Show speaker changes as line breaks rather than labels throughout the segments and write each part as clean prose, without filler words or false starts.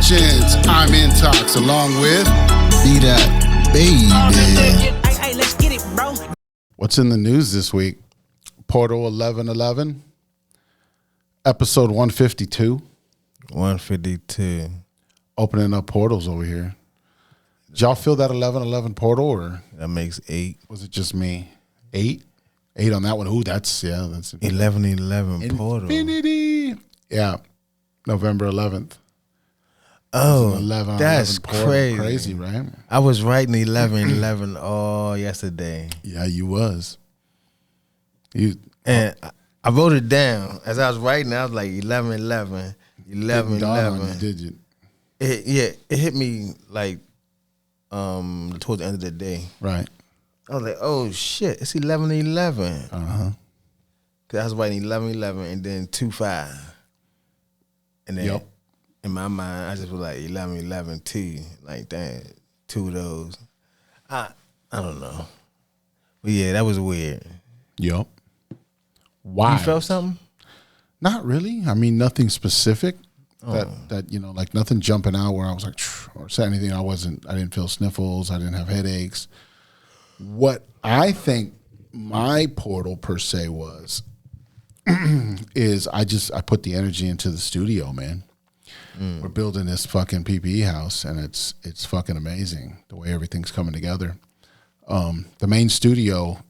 Productions. I'm Intox along with
BDot, baby.
Hey, let's get it, bro.
What's in the news this week? Portal 1111, episode 152.
152.
Opening up portals over here. Did y'all feel that 1111 portal, or
That makes 8.
was it just me? 8? 8 on that one. Ooh, that's
1111 portal.
Infinity. Yeah, November 11th.
Oh,
11,
that's
11 portal.
crazy.
Crazy, right?
I was writing 1111 all yesterday.
Yeah, you was.
And I wrote it down. As I was writing, I was like 1111, 1111.
Did you?
It hit me like towards the end of the day.
Right.
I was like, oh shit, it's 1111.
Uh-huh.
Cause I was writing 1111 and then 25. And then
Yep.
in my mind, I just was like 1111 2. Like that, 2 of those. I don't know. But yeah, that was weird.
Yep. Why?
You felt something?
Not really. I mean, nothing specific. That like nothing jumping out where I was like, or said anything. I didn't feel sniffles. I didn't have headaches. What I think my portal per se was is I put the energy into the studio, man. We're building this fucking PPE house, and it's fucking amazing the way everything's coming together. The main studio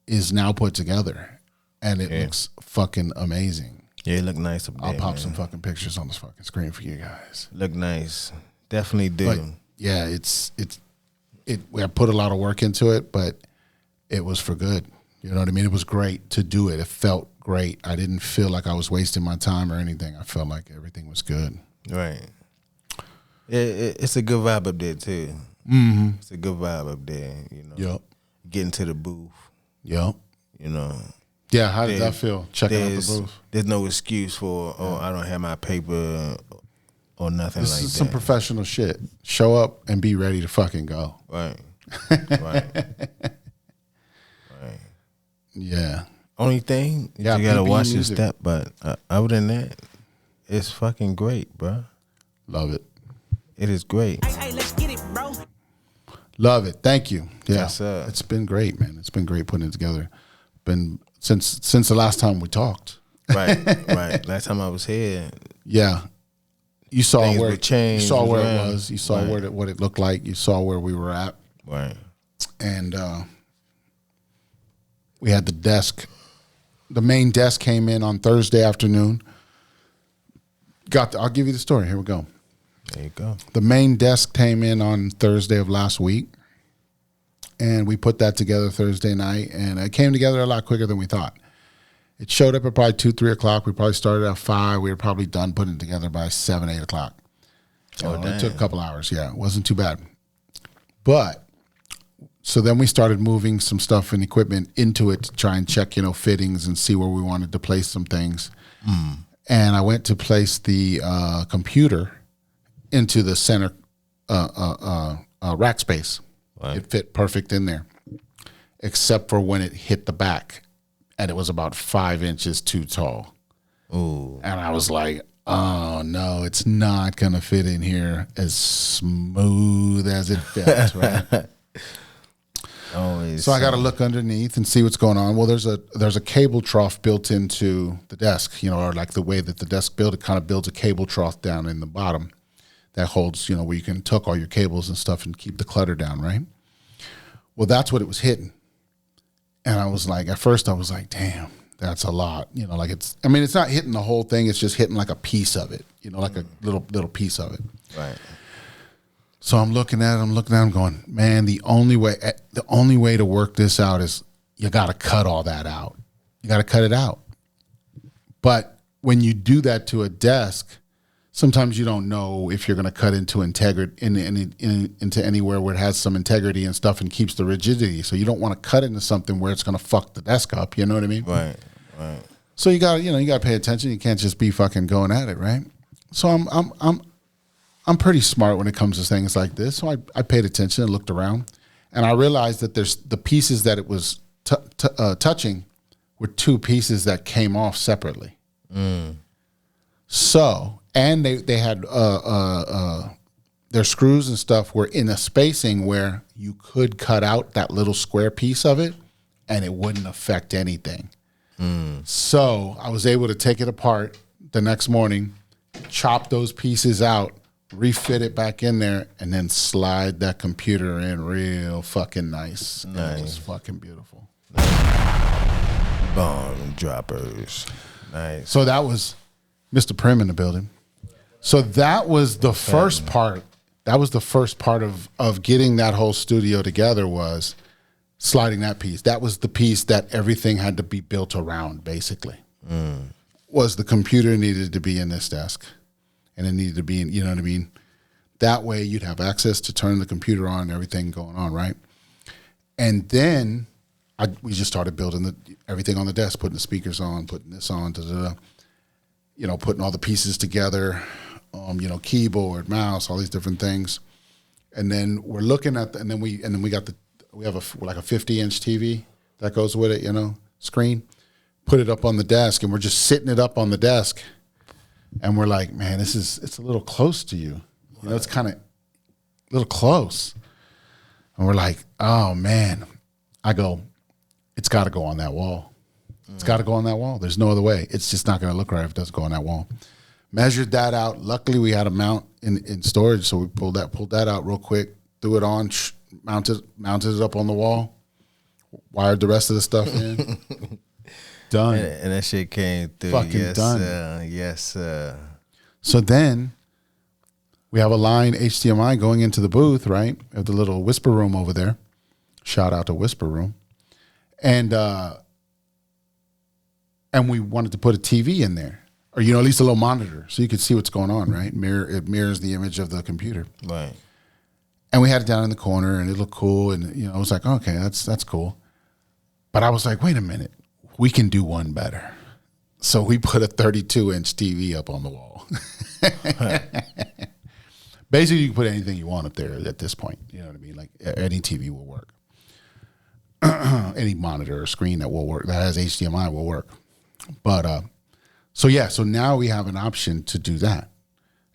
is now put together, and it looks fucking amazing.
Yeah, it looked nice up there.
I'll pop some fucking pictures on this fucking screen for you guys.
Look nice. Definitely do.
But yeah, I put a lot of work into it, but it was for good. You know what I mean? It was great to do it. It felt great. I didn't feel like I was wasting my time or anything. I felt like everything was good.
Right. It's a good vibe up there too.
Mm-hmm.
It's a good vibe up there, you know.
Yep.
Getting to the booth,
Yep.
you know.
Yeah, how did that feel? Checking out the booth.
There's no excuse for, I don't have my paper or nothing
This
like that.
is some professional shit. Show up and be ready to fucking go.
Right. Right. Right.
Yeah.
Only thing,
Yeah,
you gotta
PPE
watch your
music.
step, but other than that, it's fucking great, bro.
Love it.
It is great.
Hey, let's get it, bro.
Love it. Thank you. Yeah.
Yes, sir.
It's been great, man. It's been great putting it together. Been since the last time we talked.
Right, right. Last time I was here,
Yeah. You saw
Things
where
would change
you saw where
around.
it was. You saw
Right.
what it looked like. You saw where we were at.
right.
And we had the desk. The main desk came in on Thursday afternoon. I'll give you the story. Here we go.
There you go.
The main desk came in on Thursday of last week, and we put that together Thursday night, and it came together a lot quicker than we thought. It showed up at probably 2, 3 o'clock. We probably started at 5. We were probably done putting it together by 7, 8 o'clock. It took a couple hours. Yeah, it wasn't too bad. But so then we started moving some stuff and equipment into it to try and check, fittings and see where we wanted to place some things. And I went to place the computer into the center rack space.
Right.
It fit perfect in there, except for when it hit the back, and it was about 5 inches too tall.
Ooh.
And I was like, oh no, it's not gonna fit in here as smooth as it fits, right?
Always.
So I got to look underneath and see what's going on. Well, there's a cable trough built into the desk, or like the way that the desk built, it kind of builds a cable trough down in the bottom that holds, where you can tuck all your cables and stuff and keep the clutter down, right? Well, that's what it was hitting. And I was like, at first I was like, damn, that's a lot. It's not hitting the whole thing. It's just hitting like a piece of it, like a little piece of it.
Right.
So I'm looking at it, I'm going, man, the only way to work this out is you got to cut all that out. You got to cut it out. But when you do that to a desk, sometimes you don't know if you're going to cut into into anywhere where it has some integrity and stuff and keeps the rigidity. So you don't want to cut into something where it's going to fuck the desk up. You know what I mean?
Right. Right.
So you got to pay attention. You can't just be fucking going at it, right? So I'm pretty smart when it comes to things like this. So I paid attention and looked around, and I realized that there's the pieces that it was touching were 2 pieces that came off separately. So, and they had their screws and stuff were in a spacing where you could cut out that little square piece of it and it wouldn't affect anything. So I was able to take it apart the next morning, chop those pieces out, refit it back in there, and then slide that computer in real fucking nice.
Nice.
It was fucking beautiful.
Bomb droppers. Nice.
So that was Mr. Prim in the building. So that was the first part. That was the first part of getting that whole studio together, was sliding that piece. That was the piece that everything had to be built around, basically. Was the computer needed to be in this desk. And it needed to be, you know what I mean? That way you'd have access to turn the computer on and everything going on, right? And then we just started building everything on the desk, putting the speakers on, putting this on, you know, putting all the pieces together, you know, keyboard, mouse, all these different things. And then we're looking at, and then we have a 50-inch TV that goes with it, you know, screen. Put it up on the desk, and we're just sitting it up on the desk. And we're like, man, it's a little close to you. You know, it's kind of a little close. And we're like, oh, man. I go, it's got to go on that wall. It's got to go on that wall. There's no other way. It's just not going to look right if it doesn't go on that wall. Measured that out. Luckily, we had a mount in storage, so we pulled that out real quick, threw it on, mounted it up on the wall, wired the rest of the stuff in. Done.
And that shit came through.
Fucking done.
Yes.
So then we have a line HDMI going into the booth, right? We have the little whisper room over there. Shout out to Whisper Room. And we wanted to put a TV in there, or, you know, at least a little monitor so you could see what's going on, right? It mirrors the image of the computer.
Right.
And we had it down in the corner, and it looked cool. And, you know, I was like, okay, that's cool. But I was like, wait a minute. We can do one better. So we put a 32-inch TV up on the wall. Basically, you can put anything you want up there at this point. You know what I mean? Like, any TV will work. Any monitor or screen that will work, that has HDMI, will work. But, so now we have an option to do that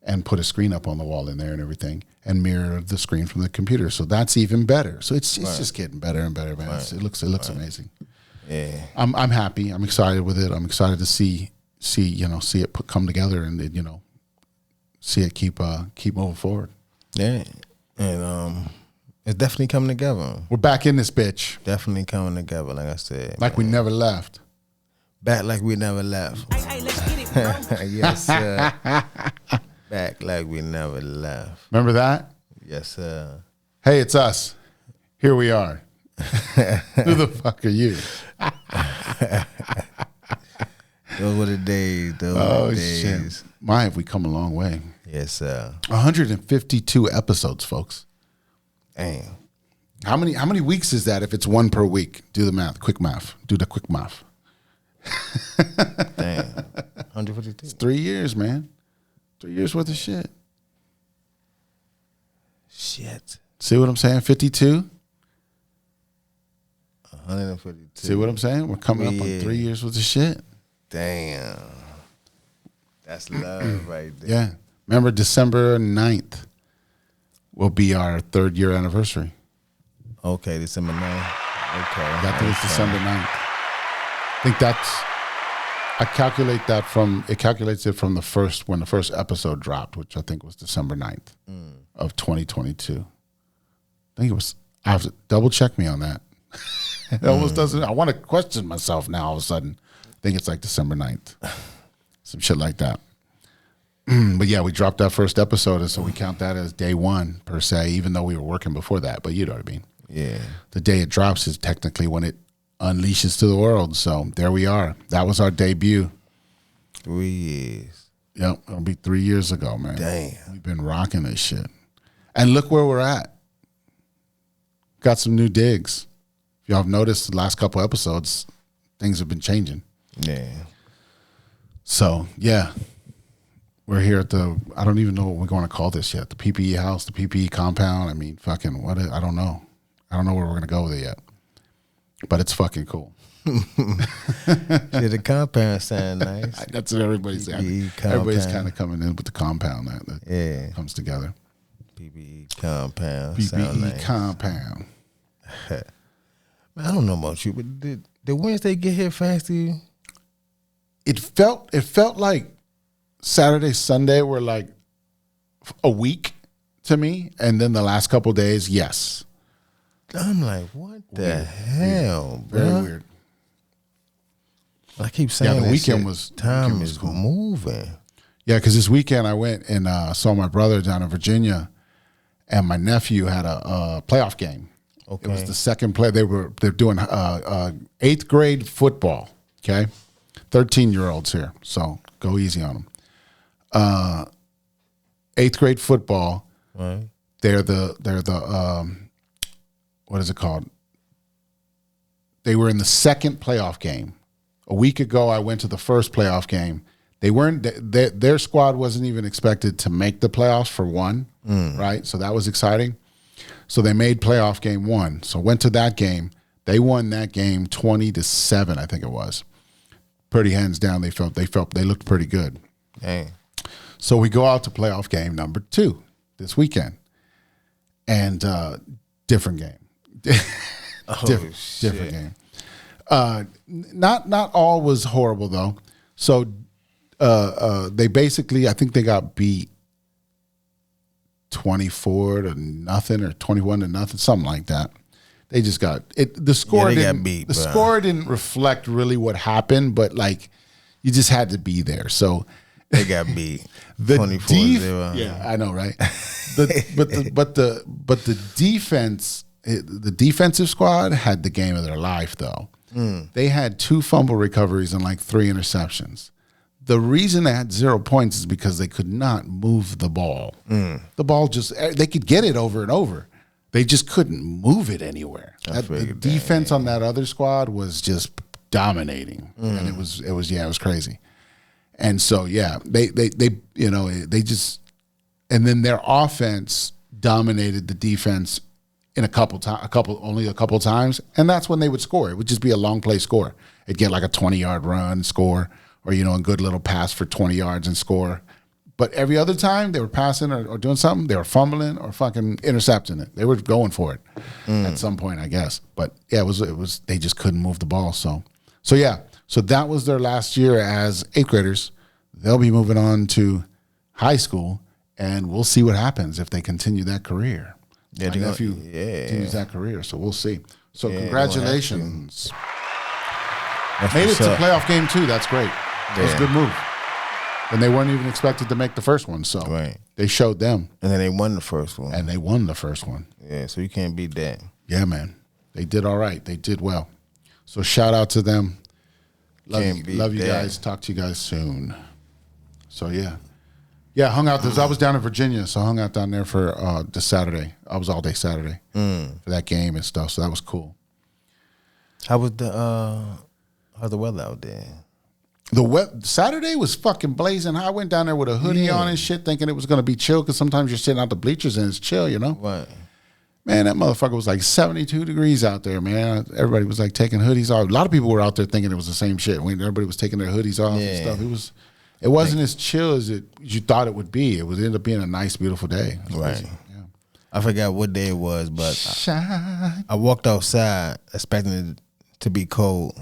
and put a screen up on the wall in there and everything and mirror the screen from the computer. So that's even better. So it's just getting better and better, man. Right. It looks amazing.
Yeah,
I'm happy. I'm excited with it. I'm excited to see it come together and, you know, see it keep moving forward.
Yeah, and it's definitely coming together.
We're back in this bitch.
Definitely coming together, like I said.
Like, man, we never left.
Back like we never left.
Hey, let's get it, bro.
Yes, sir. Back like we never left.
Remember that?
Yes, sir.
Hey, it's us. Here we are. Who the fuck are you?
Those were the days. Those were the days.
Shit. My, have we come a long way.
Yes, sir.
152 episodes, folks.
Damn.
How many weeks is that if it's one per week? Do the math. Quick math. Do the quick math.
Damn. 152.
It's 3 years, man. 3 years worth of shit.
Shit.
See what I'm saying? 52.
152.
See what I'm saying? We're coming up on 3 years worth of shit.
Damn. That's love right there.
Yeah. Remember, December 9th will be our 3rd year anniversary.
Okay, December 9th. Okay.
I think it's December 9th. I think I calculates it from the first, when the first episode dropped, which I think was December 9th of 2022. I think it was, I have to double check me on that. It almost doesn't, I want to question myself now all of a sudden. I think it's like December 9th. Some shit like that. But yeah, we dropped that first episode, and so we count that as day one, per se, even though we were working before that. But you know what I mean.
Yeah.
The day it drops is technically when it unleashes to the world. So there we are. That was our debut.
3 years.
Yep. It'll be 3 years ago, man.
Damn.
We've been rocking this shit. And look where we're at. Got some new digs. If y'all have noticed the last couple episodes, things have been changing.
Yeah.
So, yeah. We're here at the, I don't even know what we're going to call this yet. The PPE house, the PPE compound. I mean, fucking what, I don't know. I don't know where we're going to go with it yet. But it's fucking cool.
Shit, the compound sound nice.
That's what everybody's saying.
PPE
Everybody's
compound.
kind of coming in with the compound that
Yeah.
comes together.
PPE compound. Sound
PPE
nice.
compound.
Man, I don't know about you, but did Wednesday get here fast to you?
It felt like Saturday, Sunday were like a week to me, and then the last couple of days, yes.
I'm like, what the hell, bro?
Very weird.
I keep saying
the
that
weekend
shit.
was-
time
weekend was
is
cool.
moving.
Yeah, because this weekend I went and saw my brother down in Virginia, and my nephew had a playoff game.
Okay.
It was the second play. They're doing 8th grade football. Okay, 13-year-olds here, so go easy on them. 8th grade football.
Right.
They're the what is it called? They were in the second playoff game. A week ago, I went to the first playoff game. They weren't. Their squad wasn't even expected to make the playoffs for one, right? So that was exciting. So they made playoff game 1. So went to that game. They won that game 20-7, I think it was. Pretty hands down. They looked pretty good.
Dang.
So we go out to playoff game number 2 this weekend, and different game. Different game. Not all was horrible though. So they basically, I think they got beat 24-0 or 21-0, something like that. They just got it. The score
they got
didn't.
beat,
the
bro.
score didn't reflect really what happened, but like you just had to be there. So
They got beat.
the
24-0.
yeah, I know, right? But the defense, the defensive squad had the game of their life, though. They had 2 fumble recoveries and like 3 interceptions. The reason they had 0 points is because they could not move the ball. The ball they could get it over and over. They just couldn't move it anywhere. The
figured that,
defense on that other squad was just dominating, and it was crazy. And so they just, and then their offense dominated the defense in a couple times, and that's when they would score. It would just be a long play score. It'd get like a 20-yard run, score, or a good little pass for 20 yards and score. But every other time they were passing or doing something, they were fumbling or fucking intercepting it. They were going for it at some point, I guess. But yeah, it was they just couldn't move the ball. So that was their last year as 8th graders. They'll be moving on to high school, and we'll see what happens if they continue that career.
Yeah,
My nephew continues that career, so we'll see. So congratulations. Made it to playoff game 2. That's great. That was a good move. And they weren't even expected to make the first one, so they showed them.
And then they won the first one.
And they won the first one.
Yeah, so you can't beat that.
Yeah, man. They did all right. They did well. So shout out to them. Love you guys. Talk to you guys soon. So yeah, hung out. I was down in Virginia, so I hung out down there for this Saturday. I was all day Saturday for that game and stuff. So that was cool.
How was how's the weather out there?
Saturday was fucking blazing hot. I went down there with a hoodie on and shit, thinking it was gonna be chill, because sometimes you're sitting out the bleachers and it's chill,
Right.
Man, that motherfucker was like 72 degrees out there, man. Everybody was like taking hoodies off. A lot of people were out there thinking it was the same shit. When everybody was taking their hoodies off and stuff, it wasn't as chill as you thought it would be. It would end up being a nice, beautiful day.
Right. Yeah. I forgot what day it was, but
Shine.
I walked outside expecting it to be cold.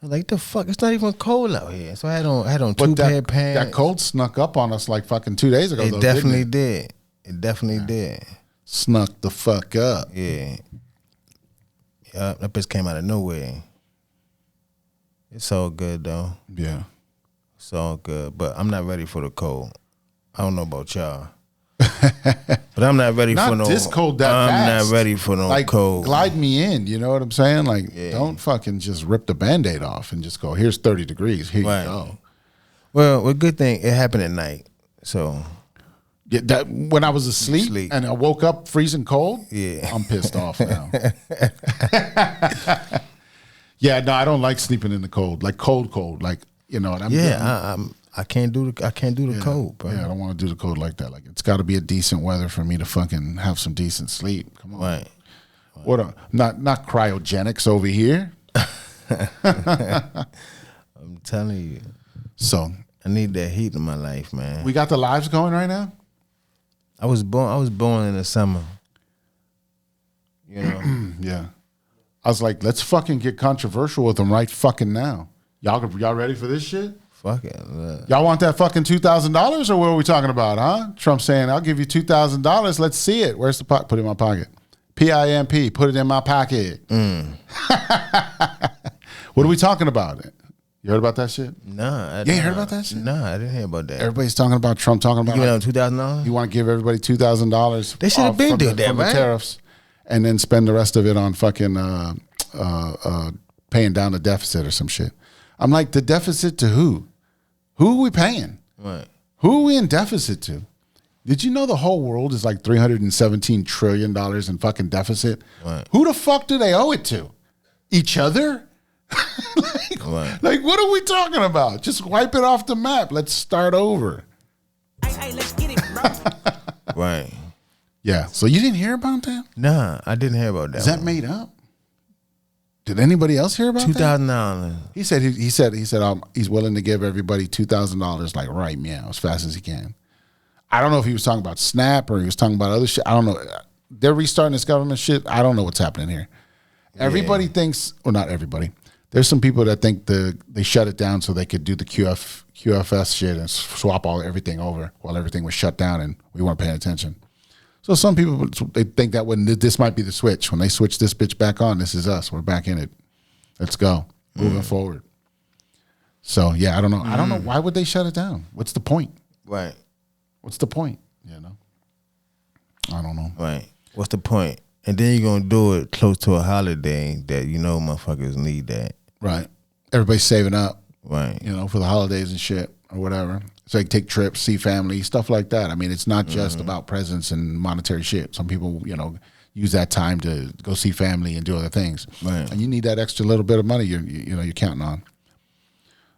I'm like, the fuck? It's not even cold out here. So I had on 2 pair of pants.
That cold snuck up on us like fucking 2 days ago.
It definitely did. It definitely did.
Snuck the fuck up.
Yeah. Yeah, that bitch came out of nowhere. It's all good though.
Yeah.
It's all good. But I'm not ready for the cold. I don't know about y'all. But I'm not ready for no
this cold that
I'm
fast.
not ready for no cold.
Glide me in, you know what I'm saying? Like, don't fucking just rip the Band-Aid off and just go, here's 30 degrees. Here you go.
Well, good thing it happened at night. So
yeah, when I was asleep and I woke up freezing cold, I'm pissed off now. Yeah, no, I don't like sleeping in the cold. Like cold. Like, you know what I mean?
I can't do the cold, bro.
Yeah, I don't want to do the cold like that. Like, it's got to be a decent weather for me to fucking have some decent sleep. Come on.
Right.
What not cryogenics over here.
I'm telling you.
So
I need that heat in my life, man.
we got the lives going right now.
I was born in the summer. You know.
Yeah. I was like, let's fucking get controversial with them right fucking now. Y'all ready for this shit?
Fuck it.
Y'all want that fucking $2,000 or what are we talking about, huh? Trump saying, I'll give you $2,000. Let's see it. Where's the pot? Put it in my pocket. PIMP. Put it in my pocket. What are we talking about? You heard about that shit?
Nah.
You ain't heard about that shit?
Nah, I didn't hear about that.
Everybody's talking about Trump talking about
You give them $2,000?
you want to give everybody $2,000.
They should have been doing that,
from the
right?
tariffs, and then spend the rest of it on fucking paying down the deficit or some shit. I'm like, the deficit to who? Who are we paying?
Right.
Who are we in deficit to? Did you know the whole world is like $317 trillion in fucking deficit?
Right.
Who the fuck do they owe it to? Each other?
Right.
Like, what are we talking about? Just wipe it off the map. Let's start over.
Hey, let's get it, bro.
Right.
Yeah. So you didn't hear about that?
Nah, I didn't hear about that.
Is that
one.
made up? Did anybody else hear about that?
$2,000.
He said he's willing to give everybody $2,000 like right meow as fast as he can. I don't know if he was talking about SNAP or he was talking about other shit. I don't know. They're restarting this government shit. I don't know what's happening here. Everybody thinks, well, not everybody. There's some people that think they shut it down so they could do the QFS shit and swap everything over while everything was shut down and we weren't paying attention. So some people, they think that when this might be the switch. When they switch this bitch back on, this is us. We're back in it. Let's go. Moving forward. So, yeah, I don't know. I don't know. Why would they shut it down? What's the point?
Right.
What's the point? I don't know.
Right. What's the point? And then you're going to do it close to a holiday that you know motherfuckers need that.
Right. Everybody's saving up,
Right.
for the holidays and shit or whatever. So they take trips, see family, stuff like that. I mean, it's not just about presents and monetary shit. Some people, use that time to go see family and do other things.
Right.
And you need that extra little bit of money you're counting on.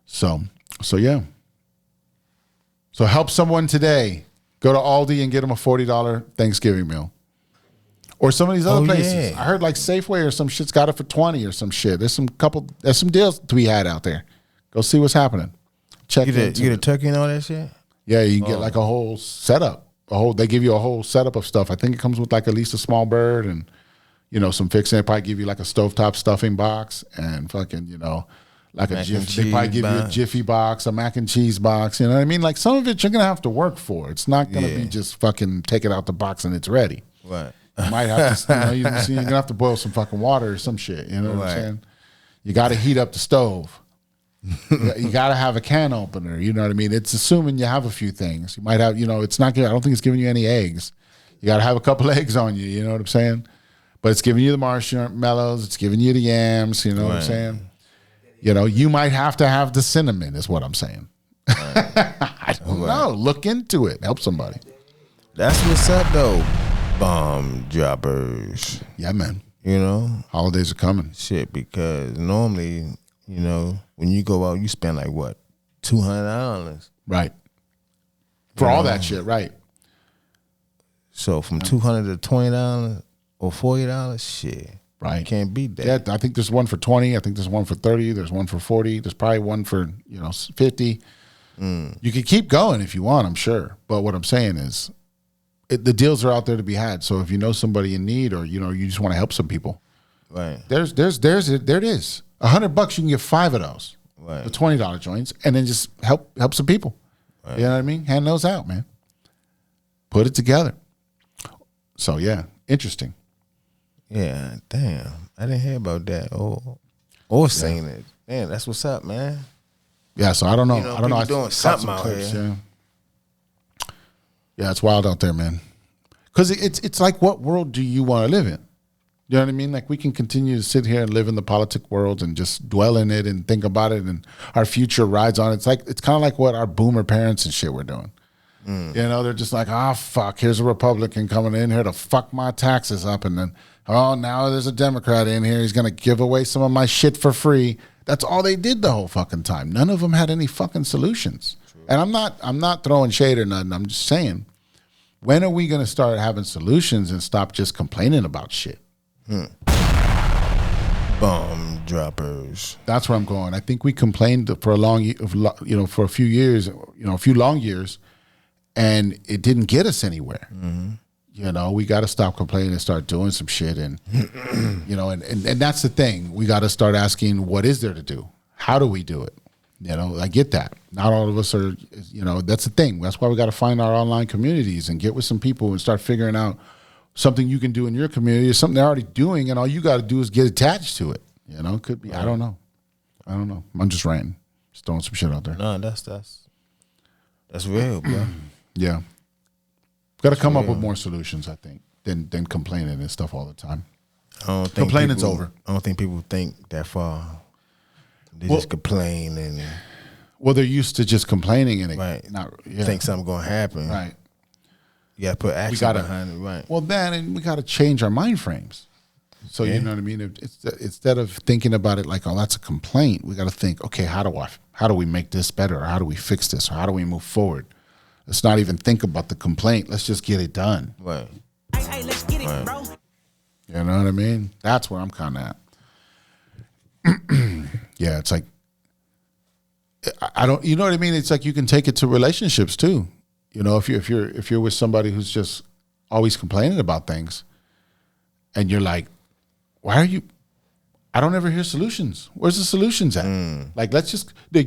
So yeah. So help someone today. Go to Aldi and get them a $40 Thanksgiving meal. Or some of these other places.
Yeah.
I heard like Safeway or some shit's got it for $20 or some shit. There's some deals to be had out there. Go see what's happening. Check
You get a turkey and all that shit?
Yeah, you can get like a whole setup. They give you a whole setup of stuff. I think it comes with like at least a small bird and some fixing. They probably give you like a stovetop stuffing box and fucking, like
Mac
a
and
Jiffy. They probably give you a Jiffy box, a mac and cheese box. You know what I mean? Like some of it you're gonna have to work for. It's not gonna be just fucking take it out the box and it's ready.
Right.
You might have to, you're gonna have to boil some fucking water or some shit. You know what I'm saying? You got to heat up the stove. You got to have a can opener. You know what I mean? It's assuming you have a few things. You might have, it's not. I don't think it's giving you any eggs. You got to have a couple eggs on you. You know what I'm saying? But it's giving you the marshmallows. It's giving you the yams. You know what I'm saying? You might have to have the cinnamon. Is what I'm saying. I don't know. Look into it. Help somebody.
That's what's up, though. Bomb droppers.
Yeah, man.
Holidays
are coming.
Shit, because normally, when you go out, you spend like what? $200.
Right. For all that shit, right.
So from $200 to $20 or $40, shit.
Right.
You can't beat that.
Yeah, I think there's one for 20. I think there's one for 30. There's one for 40. There's probably one for, 50. You could keep going if you want, I'm sure. But what I'm saying is the deals are out there to be had. So if you know somebody in need or, you just want to help some people.
Right.
There it is. $100 you can get 5 of those.
Right.
The $20 joints and then just help some people. Right. You know what I mean? Hand those out, man. Put it together. So yeah, interesting.
Yeah, damn. I didn't hear about that. Or saying it. Man, that's what's up, man.
Yeah, so I don't know. I don't know.
Doing something out
clips,
here.
Yeah, it's wild out there, man. Because it's like, what world do you want to live in? You know what I mean? Like, we can continue to sit here and live in the politic world and just dwell in it and think about it, and our future rides on it. It's kind of like what our boomer parents and shit were doing. They're just like, fuck, here's a Republican coming in here to fuck my taxes up, and then, now there's a Democrat in here. He's gonna give away some of my shit for free. That's all they did the whole fucking time. None of them had any fucking solutions. True. And I'm not throwing shade or nothing. I'm just saying, when are we gonna start having solutions and stop just complaining about shit?
Bomb droppers.
That's where I'm going. I think we complained for for a few years, a few long years, and it didn't get us anywhere. We got to stop complaining and start doing some shit. And, and that's the thing. We got to start asking, what is there to do? How do we do it? I get that. Not all of us are, that's the thing. That's why we got to find our online communities and get with some people and start figuring out something you can do in your community or something they're already doing. And all you got to do is get attached to it. It could be, I don't know. I'm just ranting. Just throwing some shit out there.
No, that's real, bro.
Yeah. Got to come up with more solutions, I think, than complaining and stuff all the time. Complaining's over.
I don't think people think that far. They just complain and.
Well, they're used to just complaining and
think something's gonna happen.
Right.
You gotta put action behind it. Right.
Well, then we got to change our mind frames. So you know what I mean. Instead of thinking about it like, oh, that's a complaint, we got to think, okay, how do we make this better? Or how do we fix this? Or how do we move forward? Let's not even think about the complaint. Let's just get it done.
Right.
Hey, let's get it, bro.
You know what I mean? That's where I'm kind of at. Yeah, it's like I don't. You know what I mean? It's like you can take it to relationships too. If you're with somebody who's just always complaining about things, and you're like, why are you? I don't ever hear solutions. Where's the solutions at? Like,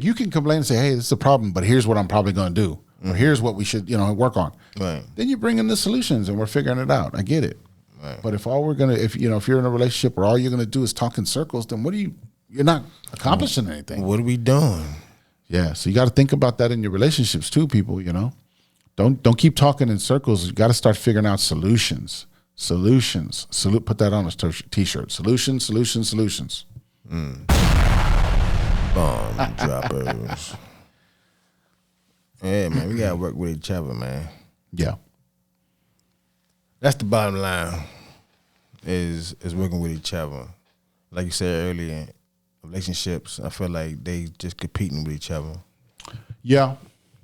you can complain and say, hey, this is a problem, but here's what I'm probably going to do. Or here's what we should, work on. Right. Then you bring in the solutions and we're figuring it out. I get it. Right. But if you're in a relationship where all you're going to do is talk in circles, then you're not accomplishing anything.
What are we doing?
Yeah. So you got to think about that in your relationships too, people, Don't keep talking in circles. You got to start figuring out solutions. Solutions. Put that on a t-shirt. Solutions.
Bomb droppers. Yeah, man, we gotta work with each other, man.
Yeah.
That's the bottom line. Is working with each other. Like you said earlier, relationships, I feel like they just competing with each other.
Yeah.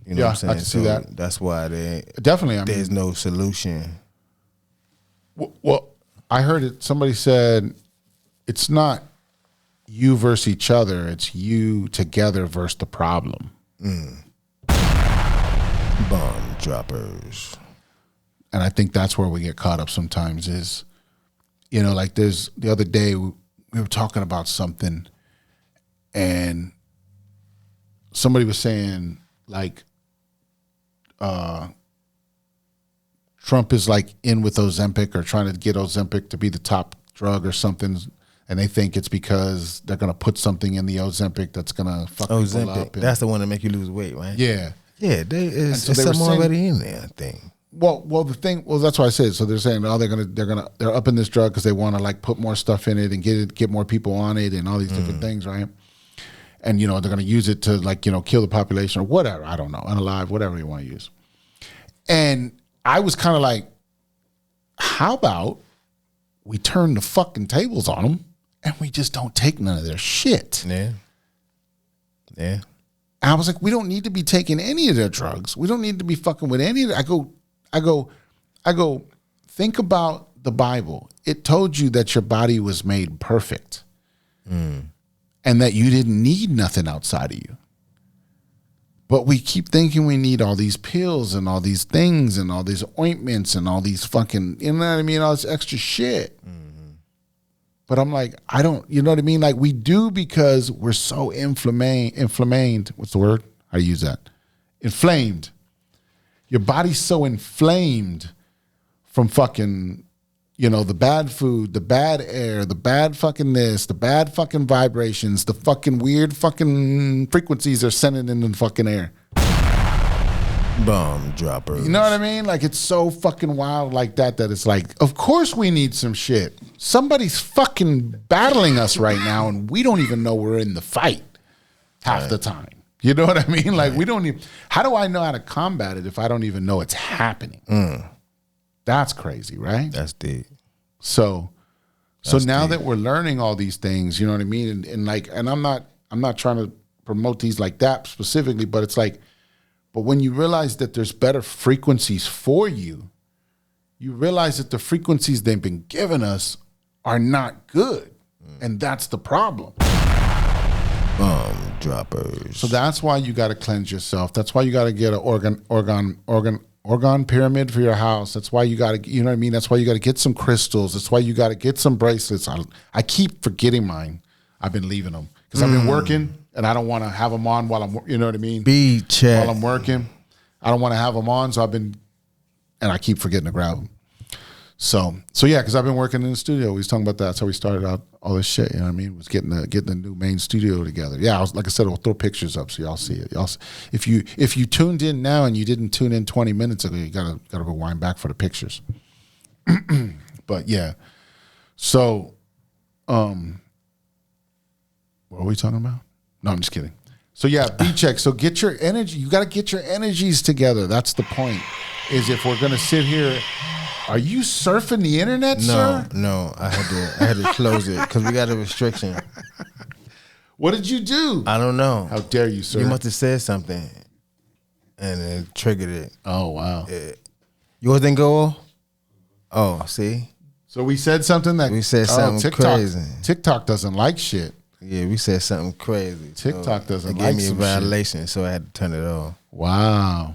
You know what I'm saying?
I can see that.
That's why there's no solution.
Well, I heard it. Somebody said it's not you versus each other. It's you together versus the problem.
Bomb droppers.
And I think that's where we get caught up sometimes is, like the other day we were talking about something and somebody was saying like, Trump is like in with Ozempic or trying to get Ozempic to be the top drug or something. And they think it's because they're going to put something in the Ozempic that's going to fuck people up.
That's the one that make you lose weight, right?
Yeah.
Yeah, there's something already in there, I think.
Well, that's why I said. So they're saying, they're upping this drug because they want to like put more stuff in it and get more people on it and all these different things, right? And they're going to use it to like kill the population or whatever. I don't know, unalive, whatever you want to use. And I was kind of like, how about we turn the fucking tables on them and we just don't take none of their shit?
Yeah.
And I was like, we don't need to be taking any of their drugs. We don't need to be fucking with any of that. I go, think about the Bible. It told you that your body was made perfect and that you didn't need nothing outside of you. But we keep thinking we need all these pills and all these things and all these ointments and all these fucking, you know what I mean? All this extra shit. But I'm like, I don't, you know what I mean? Like we do because we're so inflamed. What's the word? How do you use that? Inflamed. Your body's so inflamed from fucking, the bad food, the bad air, the bad fucking this, the bad fucking vibrations, the fucking weird fucking frequencies they're sending in the fucking air.
Bomb droppers.
You know what I mean? Like it's so fucking wild like that it's like, of course we need some shit. Somebody's fucking battling us right now and we don't even know we're in the fight half the time. You know what I mean? Like we don't even, how do I know how to combat it if I don't even know it's happening? That's crazy, right?
That's deep.
So now that we're learning all these things, you know what I mean? And I'm not trying to promote these like that specifically, but it's like, but when you realize that there's better frequencies for you, you realize that the frequencies they've been giving us are not good. And that's the problem.
Droppers.
So that's why you got to cleanse yourself. That's why you got to get an organ pyramid for your house. That's why you got to, you know what I mean? That's why you got to get some crystals. That's why you got to get some bracelets. I keep forgetting mine. I've been leaving them because I've been working and I don't want to have them on while I'm, you know what I mean? While I'm working. I don't want to have them on. So and I keep forgetting to grab them. So yeah, because I've been working in the studio. We was talking about that. That's how we started out all this shit. You know what I mean? Was getting the new main studio together. Yeah, like I said, I'll throw pictures up so y'all see it. If you tuned in now and you didn't tune in 20 minutes ago, you gotta rewind back for the pictures. But yeah, so what are we talking about? No, I'm just kidding. So yeah, B-check. So get your energy. You got to get your energies together. That's the point. Is if we're gonna sit here. Are you surfing the internet, sir?
No, I had to close it because we got a restriction.
What did you do?
I don't know.
How dare you, sir?
You must have said something, and it triggered it.
Oh wow!
Yours didn't go off? Oh, see.
So we said something
TikTok, crazy.
TikTok doesn't like shit.
Yeah, we said something crazy.
TikTok doesn't like
some shit. It gave me a violation, so I had to turn it off.
Wow.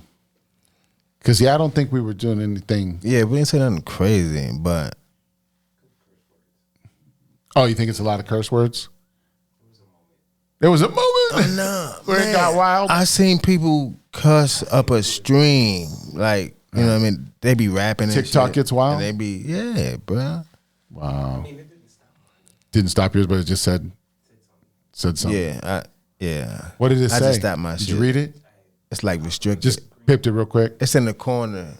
Because, I don't think we were doing anything.
Yeah, we didn't say nothing crazy, but.
Oh, you think it's a lot of curse words? There was a moment where it got wild.
I seen people cuss up a stream. Like, you know what I mean? They be rapping and
TikTok
shit,
gets wild?
And they be, yeah, bro.
Wow. Didn't stop yours, but it just said something.
Yeah.
What did it say?
I just stopped my shit.
Did you read it?
It's like restricted.
Just pipped it real quick.
It's in the corner.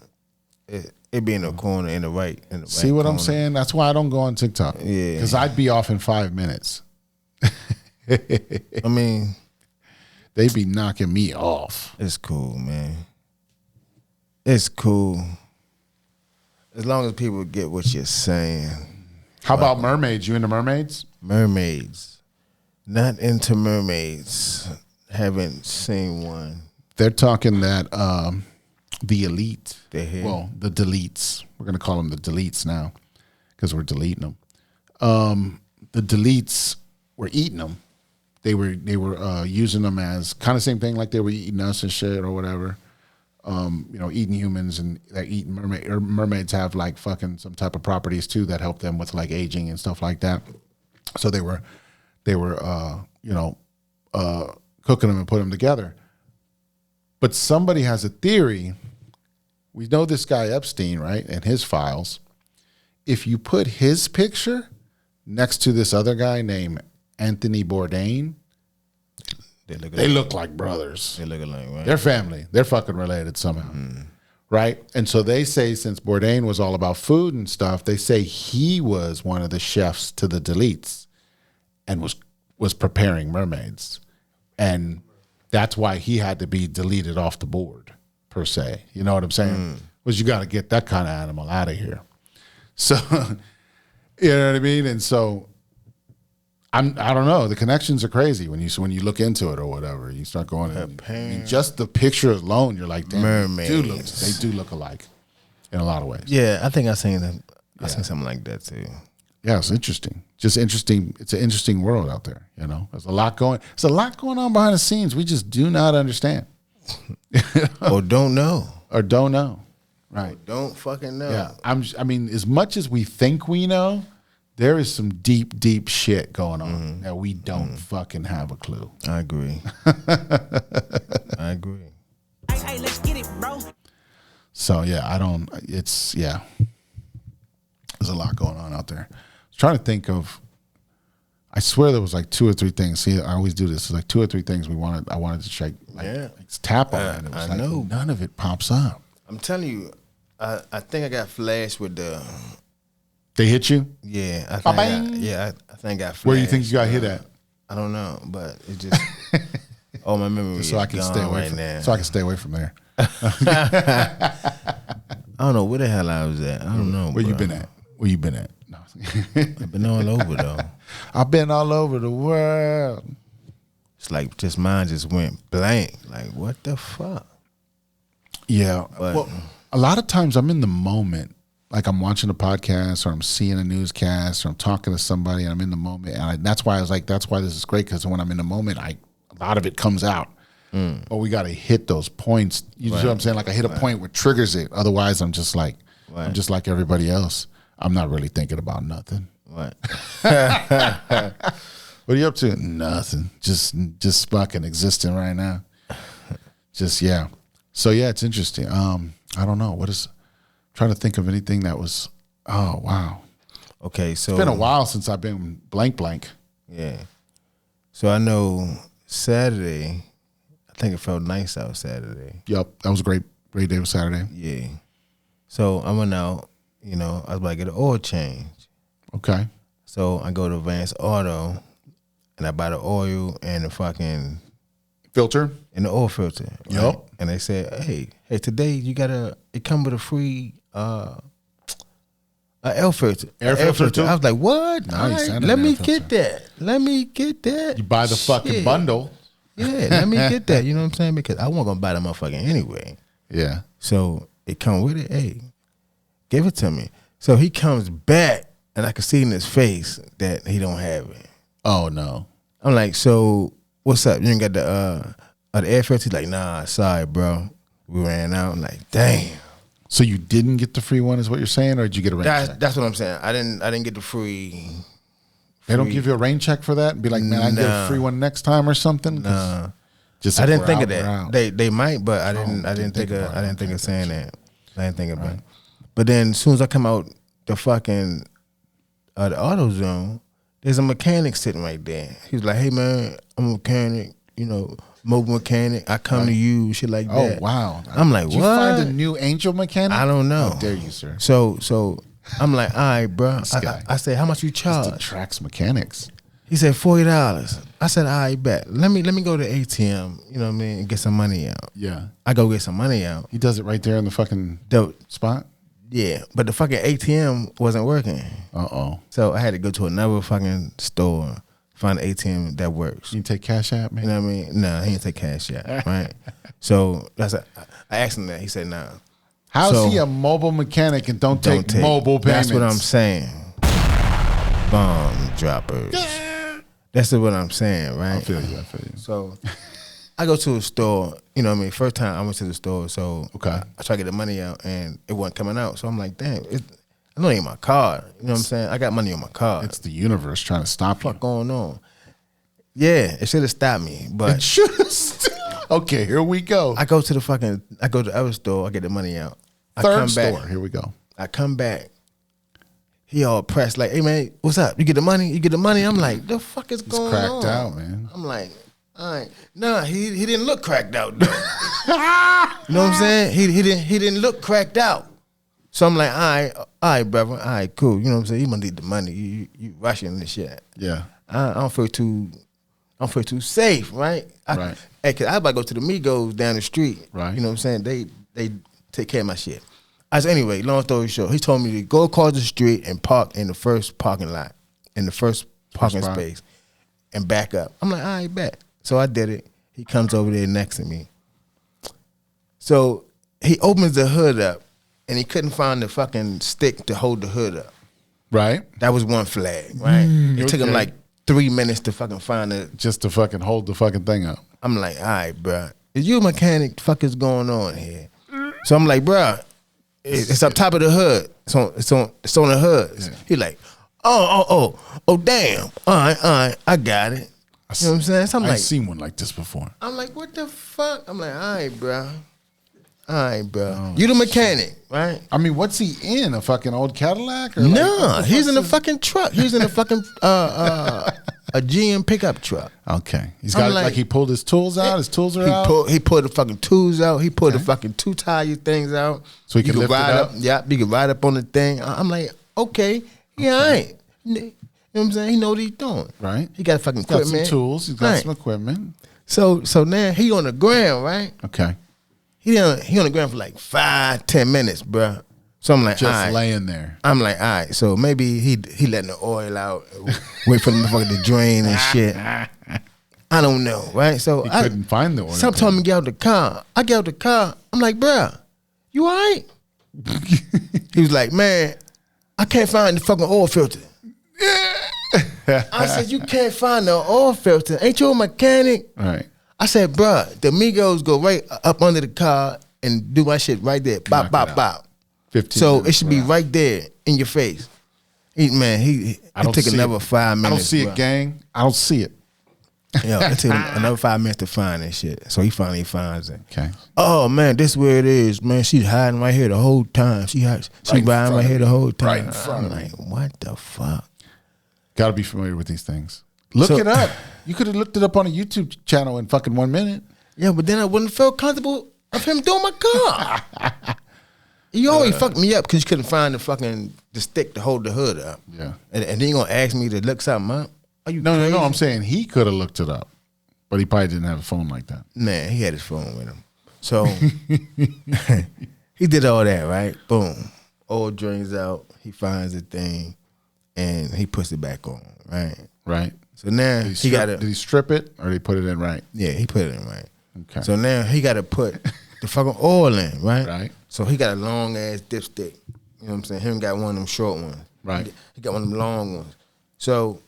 It be in the corner in the right.
See what I'm saying? That's why I don't go on TikTok.
Yeah.
Because I'd be off in 5 minutes.
I mean.
They be knocking me off.
It's cool, man. It's cool. As long as people get what you're saying.
How about mermaids? You into mermaids?
Mermaids. Not into mermaids. Haven't seen one.
They're talking that the elite,
the
deletes, we're going to call them the deletes now because we're deleting them. The deletes were eating them. They were using them as kind of same thing like they were eating us and shit or whatever. Eating humans, and they're eating mermaids have like fucking some type of properties too that help them with like aging and stuff like that. So they were cooking them and putting them together. But somebody has a theory. We know this guy Epstein, right? And his files. If you put his picture next to this other guy named Anthony Bourdain, they look like brothers.
They look alike, right?
They're family. They're fucking related somehow, right? And so they say since Bourdain was all about food and stuff, they say he was one of the chefs to the deletes and was preparing mermaids. And that's why he had to be deleted off the board, per se. You know what I'm saying? Was you got to get that kind of animal out of here. So, you know what I mean? And so, I don't know. The connections are crazy when you look into it or whatever. You start going. Just the picture alone, you're like, damn,
mermaids.
They do look alike in a lot of ways.
Yeah, I think I seen them. I seen something like that too.
Yeah, it's interesting. Just interesting. It's an interesting world out there. You know, there's a lot going on behind the scenes. We just do not understand,
or don't know,
Right?
Or don't fucking know.
Yeah, I mean, as much as we think we know, there is some deep, deep shit going on that we don't fucking have a clue.
I agree. I agree.
Hey, let's get it, bro.
So yeah, there's a lot going on out there. I was trying to think of, I swear there was like 2 or 3 things. See, I always do this. It's like 2 or 3 things I wanted to check. Tap on it. It was
I know.
None of it pops up.
I'm telling you, I think I got flashed with the.
They hit you?
Yeah, I think. I think I got flashed.
Where do you think you got hit at?
I don't know, but it just. Oh, my memory.
So I can stay away from
now.
So I can stay away from there.
I don't know where the hell I was at. I don't know.
Where you been at? No.
I've been all over though.
I've been all over the world.
It's like just mine just went blank. Like what the fuck?
Yeah.
But,
well, a lot of times I'm in the moment. like I'm watching a podcast or I'm seeing a newscast or I'm talking to somebody and I'm in the moment. And that's why I was like, that's why this is great, because when I'm in the moment, a lot of it comes out. But we got to hit those points. You know what I'm saying? Like I hit a point where triggers it. Otherwise, I'm just like everybody else. I'm not really thinking about nothing.
What?
What are you up to? Nothing. Just fucking existing right now. Just yeah. So yeah, it's interesting. I don't know. Trying to think of anything that was. Oh wow.
Okay, so
It's been a while since I've been blank.
Yeah. So I know Saturday. I think it felt nice out Saturday.
Yep, that was a great day with Saturday.
Yeah. So I went out. You know, I was about to get an oil change.
Okay.
So I go to Vance Auto, and I buy the oil and the fucking
Filter.
and the oil filter. Right?
Yep.
And they said, hey, today it come with a free air filter.
Air filter too?
I was like, what?
Nice.
All
And an
let
air
me
filter.
get that. Let me get that.
You buy the fucking
Shit.
bundle.
Yeah, let me get that. You know what I'm saying? Because I wasn't gonna buy that motherfucker anyway.
Yeah.
So it come with it. Hey, give it to me. So he comes back, and I can see in his face that he don't have it.
Oh no.
I'm like, so what's up? You ain't got the air filter? He's like, nah, sorry, bro. We ran out. I'm like, damn.
So you didn't get the free one, is what you're saying, or did you get a rain check?
That's what I'm saying. I didn't get the free.
They don't give you a rain check for that and be like, man, I can get a
Nah.
free one next time or something. 'Cause
Nah.
just
I
if
didn't
we're
think
out,
of
we're
that.
out.
They might, but I didn't think of saying that. I didn't think about it. But then as soon as I come out the fucking the auto zone, there's a mechanic sitting right there. He was like, hey man, I'm a mechanic, you know, mobile mechanic. I come to you, shit like
Oh
that.
wow.
I'm like,
Did you
what?
find a new angel mechanic?
I don't know.
How dare you, sir?
So I'm like, all right, bro.
guy.
I said, how much you
Just
charge?
attracts mechanics.
He said $40. I said, all right, bet. Let me go to ATM, you know what I mean, and get some money out.
Yeah.
I go get some money out.
He does it right there in the fucking spot.
Yeah, but the fucking ATM wasn't working.
Uh-oh.
So I had to go to another fucking store, find an ATM that works.
You take Cashapp, man?
You know what I mean? Nah, he didn't take cash yet, right? So I asked him that. He said, nah.
How's
So-
he a mobile mechanic and don't take mobile payments?
That's what I'm saying. Bomb droppers. That's what I'm saying, right?
I feel you.
So I go to a store, you know what I mean? First time I went to the store, so
Okay.
I try to get the money out and it wasn't coming out. So I'm like, damn, I know it ain't my card. You know what I'm saying? I got money on my card.
It's the universe trying to stop you.
What's going on? Yeah, it should have stopped me, but
Okay, here we go.
I go to the other store, I get the money out. I
Third
come
store.
back.
Here we go.
I come back. He all pressed like, hey man, what's up? You get the money? You get the money? I'm like, the fuck is
It's
going on?
cracked out, man.
I'm like, all right. Nah, he didn't look cracked out. You know what I'm saying? He didn't look cracked out. So I'm like, all right, brother, all right, cool. You know what I'm saying? You gonna need the money. You rushing this shit.
Yeah.
I don't feel too safe, right?
Right.
Hey, cause I about to go to the Migos down the street.
Right.
You know what I'm saying? They take care of my shit. Anyway, long story short, he told me to go across the street and park in the first parking lot, in the first parking
spot.
space, and back up. I'm like, all right, bet. So I did it. He comes over there next to me. So he opens the hood up, and he couldn't find the fucking stick to hold the hood up.
Right?
That was one flag, right? It took him
okay.
like 3 minutes to fucking find it.
Just to fucking hold the fucking thing up.
I'm like, all right, bro. Is you a mechanic? The fuck is going on here? So I'm like, bro, it's up top of the hood. It's on the hood.
Yeah.
He like, oh, damn. All right, I got it. You know what I'm saying? So I'm
I've
like,
seen one like this before.
I'm like, what the fuck? I'm like, all right, bro. You the mechanic, right?
I mean, what's he in? A fucking old Cadillac? Or
Nah,
like,
he's in a fucking truck. He's in a fucking a GM pickup truck.
Okay. He's
I'm
got
like-
like he pulled his tools out. His tools are out.
He pulled the fucking tools out. He pulled the fucking two tire things out.
So he can lift it
ride
up?
Yeah, you can ride up on the thing. I'm like, okay, yeah, all right. You know what I'm saying? He know what he's doing.
Right.
He got fucking
He's got
equipment.
some tools. He's got
Right.
some equipment.
So now he on the ground, right?
Okay.
He on the ground for like 5-10 minutes, bro. So I'm like,
Just
all right.
laying there.
I'm like, all right, so maybe he letting the oil out, wait for the motherfucker to drain and shit. I don't know, right? So
He
I
couldn't find the oil.
Some told me to get out the car. I get out the car. I'm like, bruh, you all right? He was like, man, I can't find the fucking oil filter. I said, you can't find the oil filter. Ain't you a mechanic?
Right.
I said, bruh, the Migos go right up under the car and do my shit right there. Bop, bop, bop.
15
so
minutes,
it should be right there in your face. He took another 5 minutes.
I don't see it, gang. I don't see it.
Yo, it took him another 5 minutes to find that shit. So he finally finds it.
Okay.
Oh man, this where it is, man. She's hiding right here the whole time. She riding right here the whole time.
Right in front
I'm like, what the fuck?
Got to be familiar with these things. Look it up. You could have looked it up on a YouTube channel in fucking 1 minute.
Yeah, but then I wouldn't feel comfortable of him doing my car. You always fucked me up because you couldn't find the stick to hold the hood up.
Yeah.
And then you gonna ask me to look something up? Are you
No,
crazy?
no. I'm saying he could have looked it up, but he probably didn't have a phone like that.
Man, he had his phone with him. So he did all that, right? Boom. Oil drains out. He finds the thing, and he puts it back on, right?
Right.
So now
Did
he got to.
Did he strip it or did he put it in right?
Yeah, he put it in right.
Okay.
So now he got to put the fucking oil in, right?
Right.
So he got a long ass dipstick. You know what I'm saying? Him got one of them short ones.
Right.
He got one of them long ones. So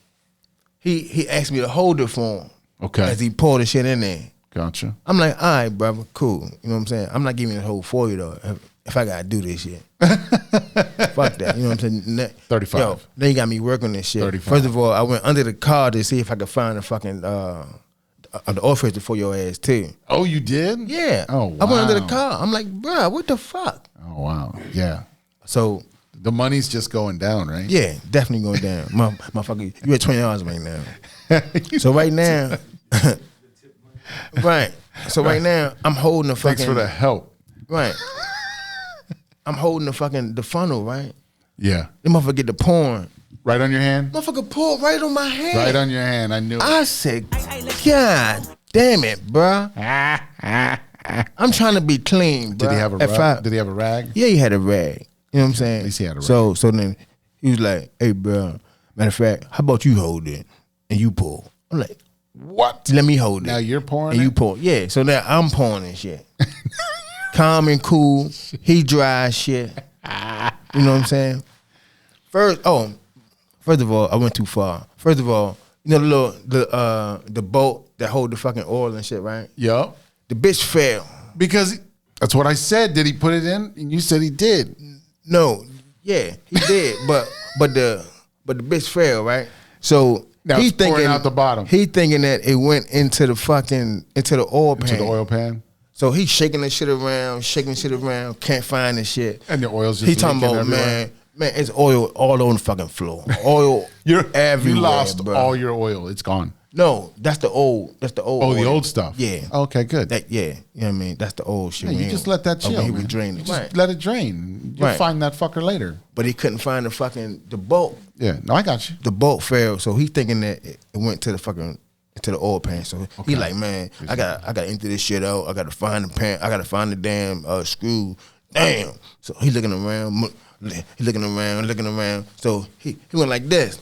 he asked me to hold it for him.
Okay.
As he poured the shit in there.
Gotcha.
I'm like, all right, brother, cool. You know what I'm saying? I'm not giving it a whole for you though. If I gotta do this shit, fuck that. You know what I'm saying?
35.
Yo, then you got me working this shit.
35.
First of all, I went under the car to see if I could find the fucking the oil filter for your ass too.
Oh, you did?
Yeah.
Oh, wow.
I went under the car. I'm like, bruh, what the fuck?
Oh, wow. Yeah.
So
The money's just going down, right?
yeah, definitely going down. Motherfucker, you at $20 right now. So right now, right. So right now, I'm holding the fucking.
Thanks for the help.
Right. I'm holding the funnel, right?
Yeah.
The motherfucker get the porn.
Right on your hand?
Motherfucker pour right on my hand.
Right on your hand. I knew it.
I said, God damn it, bruh. I'm trying to be clean, bruh.
Did he have a rag? Did he have a rag?
Yeah, he had a rag. You know what I'm saying?
At least he had a rag.
So then he was like, hey, bruh, matter of fact, how about you hold it and you pull? I'm like,
What?
let me hold it.
Now you're pouring
and
it?
you pour. Yeah, so now I'm pouring and shit. Calm and cool. He dry as shit. You know what I'm saying? First of all, I went too far. First of all, you know the bolt that hold the fucking oil and shit, right?
Yup.
The bitch fell.
Because that's what I said. Did he put it in? And you said he did.
No, yeah, he did, but the bitch fell, right? So
Now
he
it's pouring
thinking
out the bottom.
He thinking that it went into the oil pan.
To the oil pan.
So he's shaking the shit around, can't find the shit.
And the oil's just
He talking
leaking
about,
everywhere.
man, it's oil all on the fucking floor. Oil everywhere.
You lost
bro.
all your oil. It's gone.
No, that's the old.
Oh, the
oil.
old stuff.
Yeah.
Okay, good.
Yeah, you know what I mean? That's the old shit.
Yeah, you just let that chill.
He
Man.
was draining.
You just
Right.
let it drain. You'll
Right.
find that fucker later.
But he couldn't find the bolt.
Yeah, no, I got you.
The bolt failed, so he thinking that it went to the oil pan. So he like, man, I got to empty this shit out. I got to find the pan. I got to find the damn screw. Damn. So he looking around. So he went like this.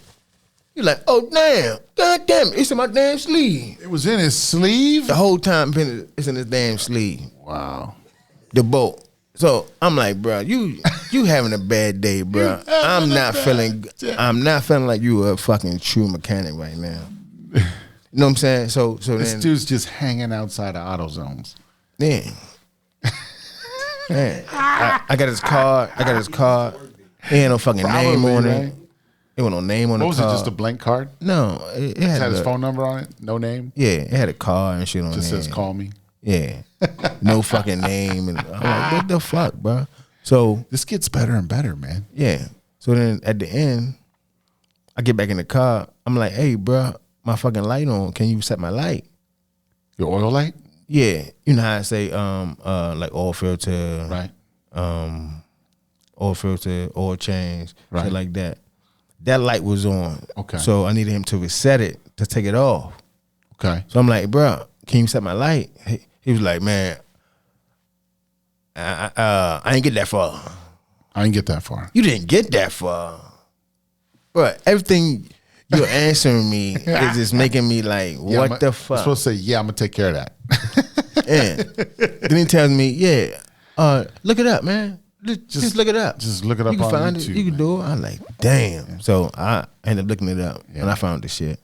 He like, oh damn, god damn it, it's in my damn sleeve.
It was in his sleeve?
The whole time it's in his damn sleeve.
Wow.
The bolt. So I'm like, bro, you having a bad day, bro. I'm not feeling like you a fucking true mechanic right now. You know what I'm saying? So
This
then,
dude's just hanging outside of AutoZones.
yeah. Man, I got his card. He ain't no fucking name
Probably,
on
right?
it. It wasn't no name on the
What was
card.
it, just a blank card?
No, it
It
had
had his
the-
phone number on it? No name?
Yeah, it had a car and shit on it.
Just says call me.
Yeah, no fucking name. And I'm like, what the fuck, bro? So
This gets better and better, man.
yeah. So then at the end, I get back in the car. I'm like, hey, bro, my fucking light on. Can you set my light?
Your oil light?
Yeah, you know how I say like oil filter,
Right.
oil filter, oil change,
Right.
shit like that. That light was on.
Okay.
So I needed him to reset it to take it off.
Okay.
So I'm like, bro, can you set my light? He was like, man, I ain't get that far.
I didn't get that far.
You didn't get that far. Bro, everything you're answering me is just making me like,
Yeah,
what the
I'm
fuck?
supposed to say, yeah, I'm going to take care of that.
And then he tells me, yeah, look it up, man. Just look it up.
Just look it up
You can
on
find
YouTube,
it. You can do it. I'm like, damn. Yeah. So I ended up looking it up, and I found the shit.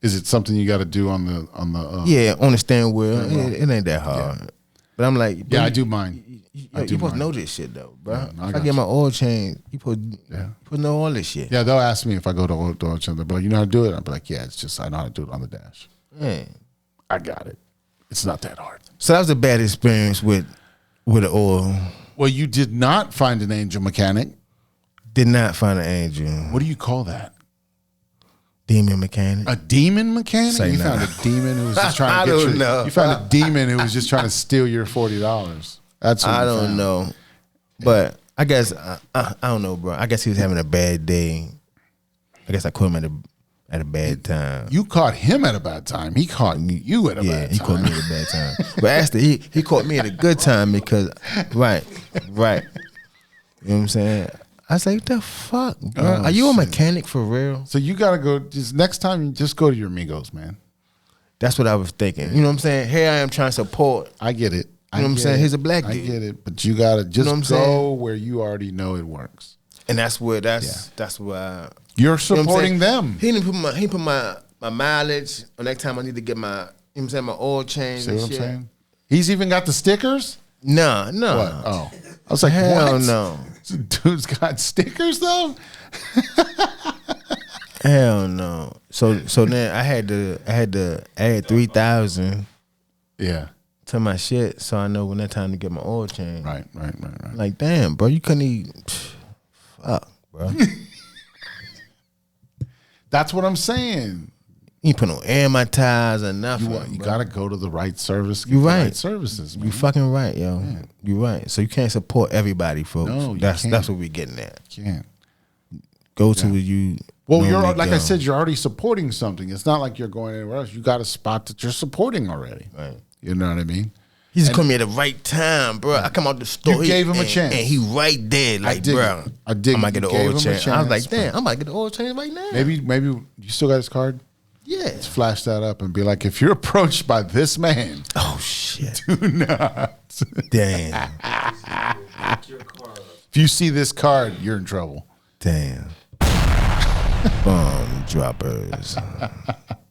Is it something you got to do on the?
Yeah, on the steering wheel. It ain't that hard. Yeah. But I'm like,
yeah, I do mine.
You supposed to know this shit though, bro.
Yeah,
if I get my oil change, you supposed to know all this shit.
Yeah, they'll ask me if I go to oil change. They'll be like, you know how to do it? I'll be like, yeah, it's just I know how to do it on the dash.
Yeah.
I got it. It's not that hard.
So that was a bad experience with the oil.
Well, you did not find an angel mechanic.
Did not find an angel.
What do you call that?
Demon mechanic.
A demon mechanic?
Say
you
no.
found a demon who was just trying to get you.
Know.
You found a demon who was just trying to steal your $40. That's what
I don't
found.
know. But I guess I don't know, bro. I guess he was having a bad day. I guess I caught him at a bad time.
You caught him at a bad time. He caught you at a bad time.
Yeah, he caught me at a bad time. But actually, he caught me at a good time because right. You know what I'm saying? I was like, what the fuck, bro? Are you a mechanic for real?
So you gotta go. Just next time, you just go to your amigos, man.
That's what I was thinking. You know what I'm saying? Here I am trying to support.
I get it.
You know what I'm saying? He's a black dude.
I get it, but you gotta just go where you already know it works.
And that's where
You're supporting them.
He didn't put my mileage on next time I need to get my, you know what I'm saying, my oil change.
See what I'm saying? He's even got the stickers?
No.
What? Oh. I was like,
hell
what?
No.
This dude's got stickers though?
Hell no. So then I had to add 3,000 to my shit so I know when that time to get my oil change.
Right.
Like, damn, bro, you couldn't even fuck, bro.
That's what I'm saying.
You ain't put no air in my tires or nothing.
You gotta go to the right service.
You right.
Right services, man.
You fucking right, yo. Yeah. You right. So you can't support everybody, folks.
No,
that's what we getting at.
You can't.
Go to you.
Well, you're like I said, you're already supporting something. It's not like you're going anywhere else. You got a spot that you're supporting already.
Right.
You know what I mean?
He just called me at the right time, bro. I come out the store.
You gave him a chance.
And he right there, like, bro.
I did.
I might get the oil change. I was like, damn, I might get the oil change right now.
Maybe you still got his card?
Yeah.
Let's flash that up and be like, if you're approached by this man.
Oh, shit.
Do not.
Damn.
If you see this card, you're in trouble.
Damn. Bomb droppers.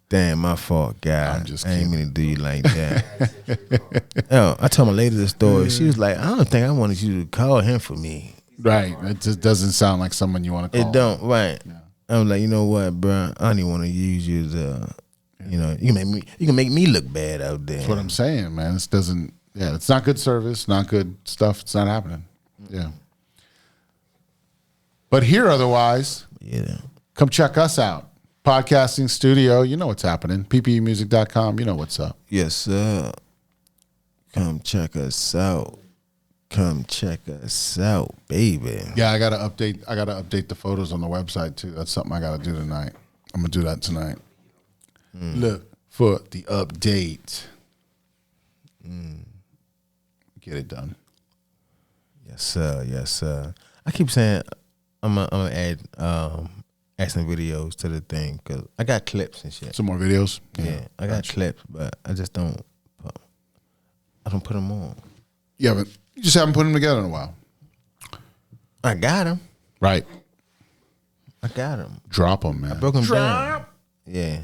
Damn, my fault, God.
I'm just
I ain't
kidding.
mean to do you like that. Yo, I told my lady the story. She was like, I don't think I wanted you to call him for me.
Right. It just doesn't sound like someone you want to call.
It don't, right. Yeah. I'm like, you know what, bro? I don't even want to use you as you know, you can make me look bad out there.
That's what I'm saying, man. This doesn't, it's not good service, not good stuff. It's not happening. Yeah. But here, otherwise, come check us out. Podcasting studio, you know what's happening. ppeintox.com, you know what's up.
Yes, sir. Come check us out. Come check us out, baby.
Yeah, I gotta update the photos on the website too. That's something I gotta do tonight. I'm gonna do that tonight. Look for the update. Get it done.
Yes, sir. Yes, sir. I keep saying I'm gonna add some videos to the thing because I got clips and shit.
Some more videos.
Yeah, I got clips, but I just don't. I don't put them on.
Yeah, but you just haven't put them together in a while.
I got them.
Right.
I got them.
Drop them, man.
I broke them down. Yeah.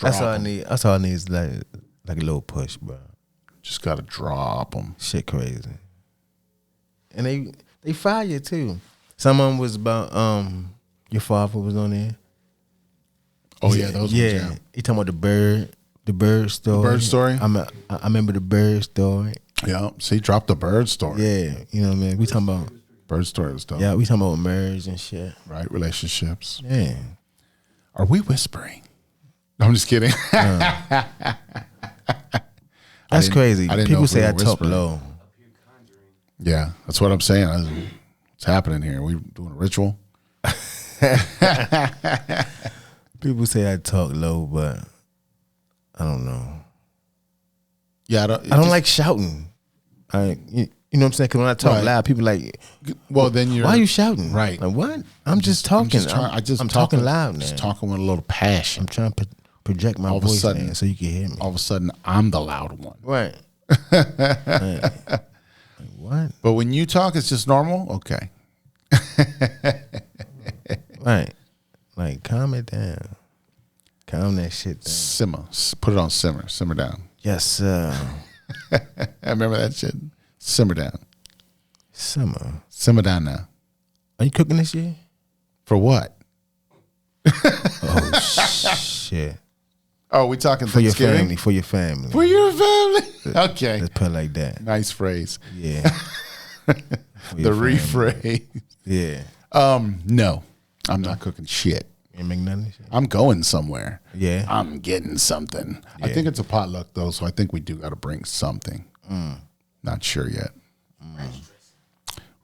That's all I need. That's all I need is like a little push, bro.
Just gotta drop them.
Shit crazy. And they fire too. Some of them was about your father was on there.
Oh yeah, those ones. Yeah.
He talking about the bird story.
The bird story.
I remember the bird story.
Yeah. See, drop the bird story.
Yeah, you know what I mean. We talking about
bird story stuff.
Yeah, we talking about marriage and shit.
Right, relationships.
Yeah.
Are we whispering? No, I'm just kidding.
That's crazy. People say I talk low.
Yeah, that's what I'm saying. What's happening here? Are we doing a ritual?
People say I talk low, but I don't know.
Yeah,
I don't like shouting. You know what I'm saying? Because when I talk loud, people like,
well, then you're.
Why are you shouting?
Right.
Like, what? I'm just talking. I'm talking loud now.
Just talking with a little passion.
I'm trying to project my voice so you can hear me.
All of a sudden, I'm the loud one.
Right. What?
But when you talk, it's just normal? Okay.
Right. Like, calm it down. Calm that shit down.
Simmer. Put it on simmer. Simmer down.
Yes, sir.
I remember that shit. Simmer down.
Summer.
Simmer down now.
Are you cooking this year?
For what?
Oh, shit.
Oh, we talking
For your
Thanksgiving?
family. For your family.
For your family. Okay.
Let's put it like that.
Nice phrase.
Yeah. For
The
your family.
rephrase.
Yeah.
No. I'm not cooking shit.
You make nothing?
I'm going somewhere.
Yeah.
I'm getting something. I
Yeah.
think it's a potluck though, so I think we do got to bring something. Not sure yet.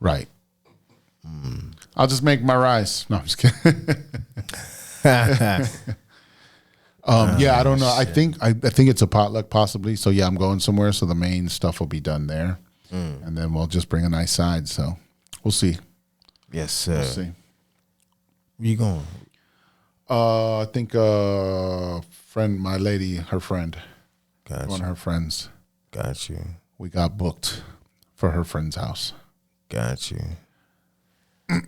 Right. I'll just make my rice. No, I'm just kidding. Yeah, I don't know. I think it's a potluck possibly. So yeah, I'm going somewhere. So the main stuff will be done there, and then we'll just bring a nice side. So we'll see.
Yes, sir.
We'll see.
Where you going?
I think friend, my lady, her friend,
Got
one
you.
of her friends.
Got you.
We got booked for her friend's house.
Got you.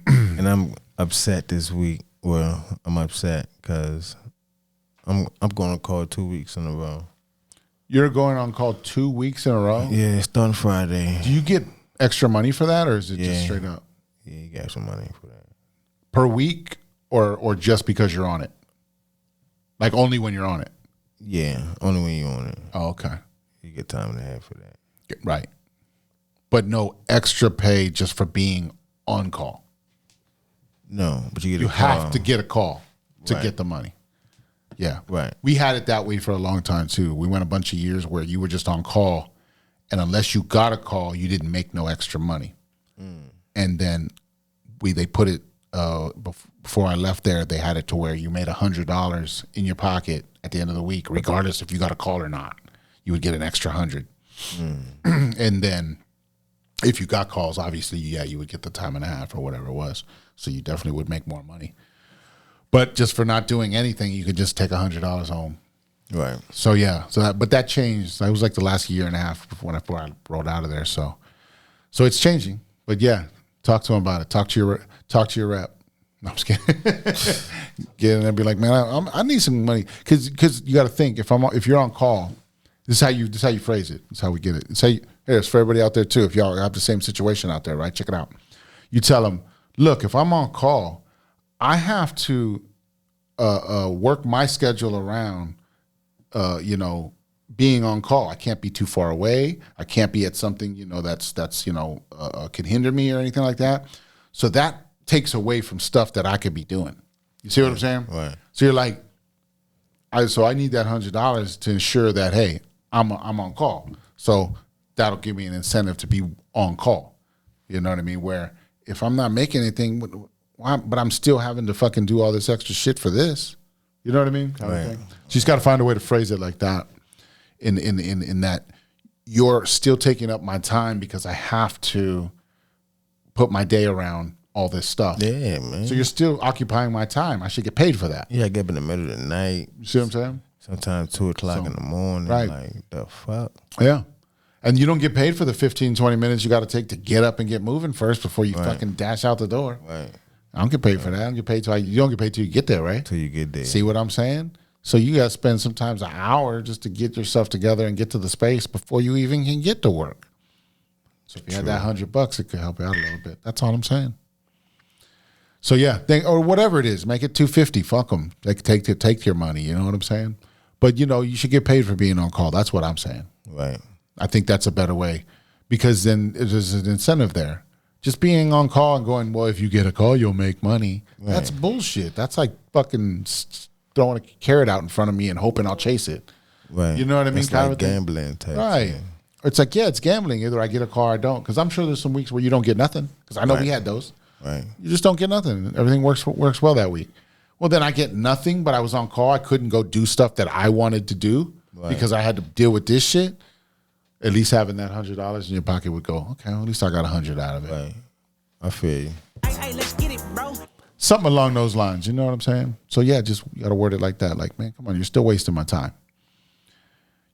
And I'm upset this week. Well, I'm upset because I'm going to call 2 weeks in a row.
You're going on call 2 weeks in a row?
Yeah, starting Friday.
Do you get extra money for that, or is it just
Yeah.
straight up
Yeah, you got some money for that.
per week, or just because you're on it? Like only when you're on it?
Yeah, only when you on it.
Oh, okay.
You get time and a half for that.
Right. But no extra pay just for being on call.
No, but you get
You
a call.
have to get a call to
Right.
get the money. Yeah.
Right.
We had it that way for a long time too. We went a bunch of years where you were just on call, and unless you got a call, you didn't make no extra money. And then they put it before I left there. They had it to where you made $100 in your pocket at the end of the week, regardless if you got a call or not. You would get an extra 100. And then if you got calls, obviously, yeah, you would get the time and a half or whatever it was. So you definitely would make more money. But just for not doing anything, you could just take $100 home.
Right.
So yeah, but that changed. That was like the last year and a half before I rolled out of there. So it's changing. But yeah, talk to him about it. Talk to your rep. No, I'm just kidding. Get in there and be like, man, I need some money, because you got to think, if you're on call, this is how you phrase it. This is how we get it. It's for everybody out there too. If y'all have the same situation out there, right? Check it out. You tell them, look, if I'm on call, I have to work my schedule around, being on call. I can't be too far away. I can't be at something, that's can hinder me or anything like that. So that takes away from stuff that I could be doing. You see what I'm saying?
Right.
So you're like, I need that $100 to ensure that, hey, I'm on call. So that'll give me an incentive to be on call. You know what I mean? Where if I'm not making anything, but I'm still having to fucking do all this extra shit for this. You know what I mean? Kind of thing. So you just got to find a way to phrase it like that. In that you're still taking up my time because I have to put my day around all this stuff.
Yeah, man.
So you're still occupying my time. I should get paid for that.
Yeah, I get up in the middle of the night.
You see what I'm saying?
Sometimes 2 o'clock in the morning.
right.
Like, the fuck?
Yeah. And you don't get paid for the 15, 20 minutes you got to take to get up and get moving first before you fucking dash out the door.
Right.
I don't get paid for that. I don't get paid you don't get paid till you get there, right?
Till you get there.
See what I'm saying? So you got to spend sometimes an hour just to get yourself together and get to the space before you even can get to work. So if you had that $100, it could help you out a little bit. That's all I'm saying. So yeah, or whatever it is, make it $250. Fuck them. They can take your money. You know what I'm saying? But you should get paid for being on call. That's what I'm saying.
Right.
I think that's a better way, because then there's an incentive there. Just being on call and going, well, if you get a call, you'll make money. Right. That's bullshit. That's like fucking throwing a carrot out in front of me and hoping I'll chase it.
Right.
You know what I mean?
It's
kind
like
of thing.
gambling type.
Right.
Thing.
It's like, yeah, it's gambling. Either I get a call or I don't. Because I'm sure there's some weeks where you don't get nothing. Because I know we had those.
Right.
You just don't get nothing. Everything works well that week. Well, then I get nothing, but I was on call. I couldn't go do stuff that I wanted to do because I had to deal with this shit. At least having that $100 in your pocket would go, okay, well, at least I got 100 out of it.
Right. I feel you.
Hey, let's get it, bro.
Something along those lines. You know what I'm saying? So yeah, just you got to word it like that. Like, man, come on, you're still wasting my time.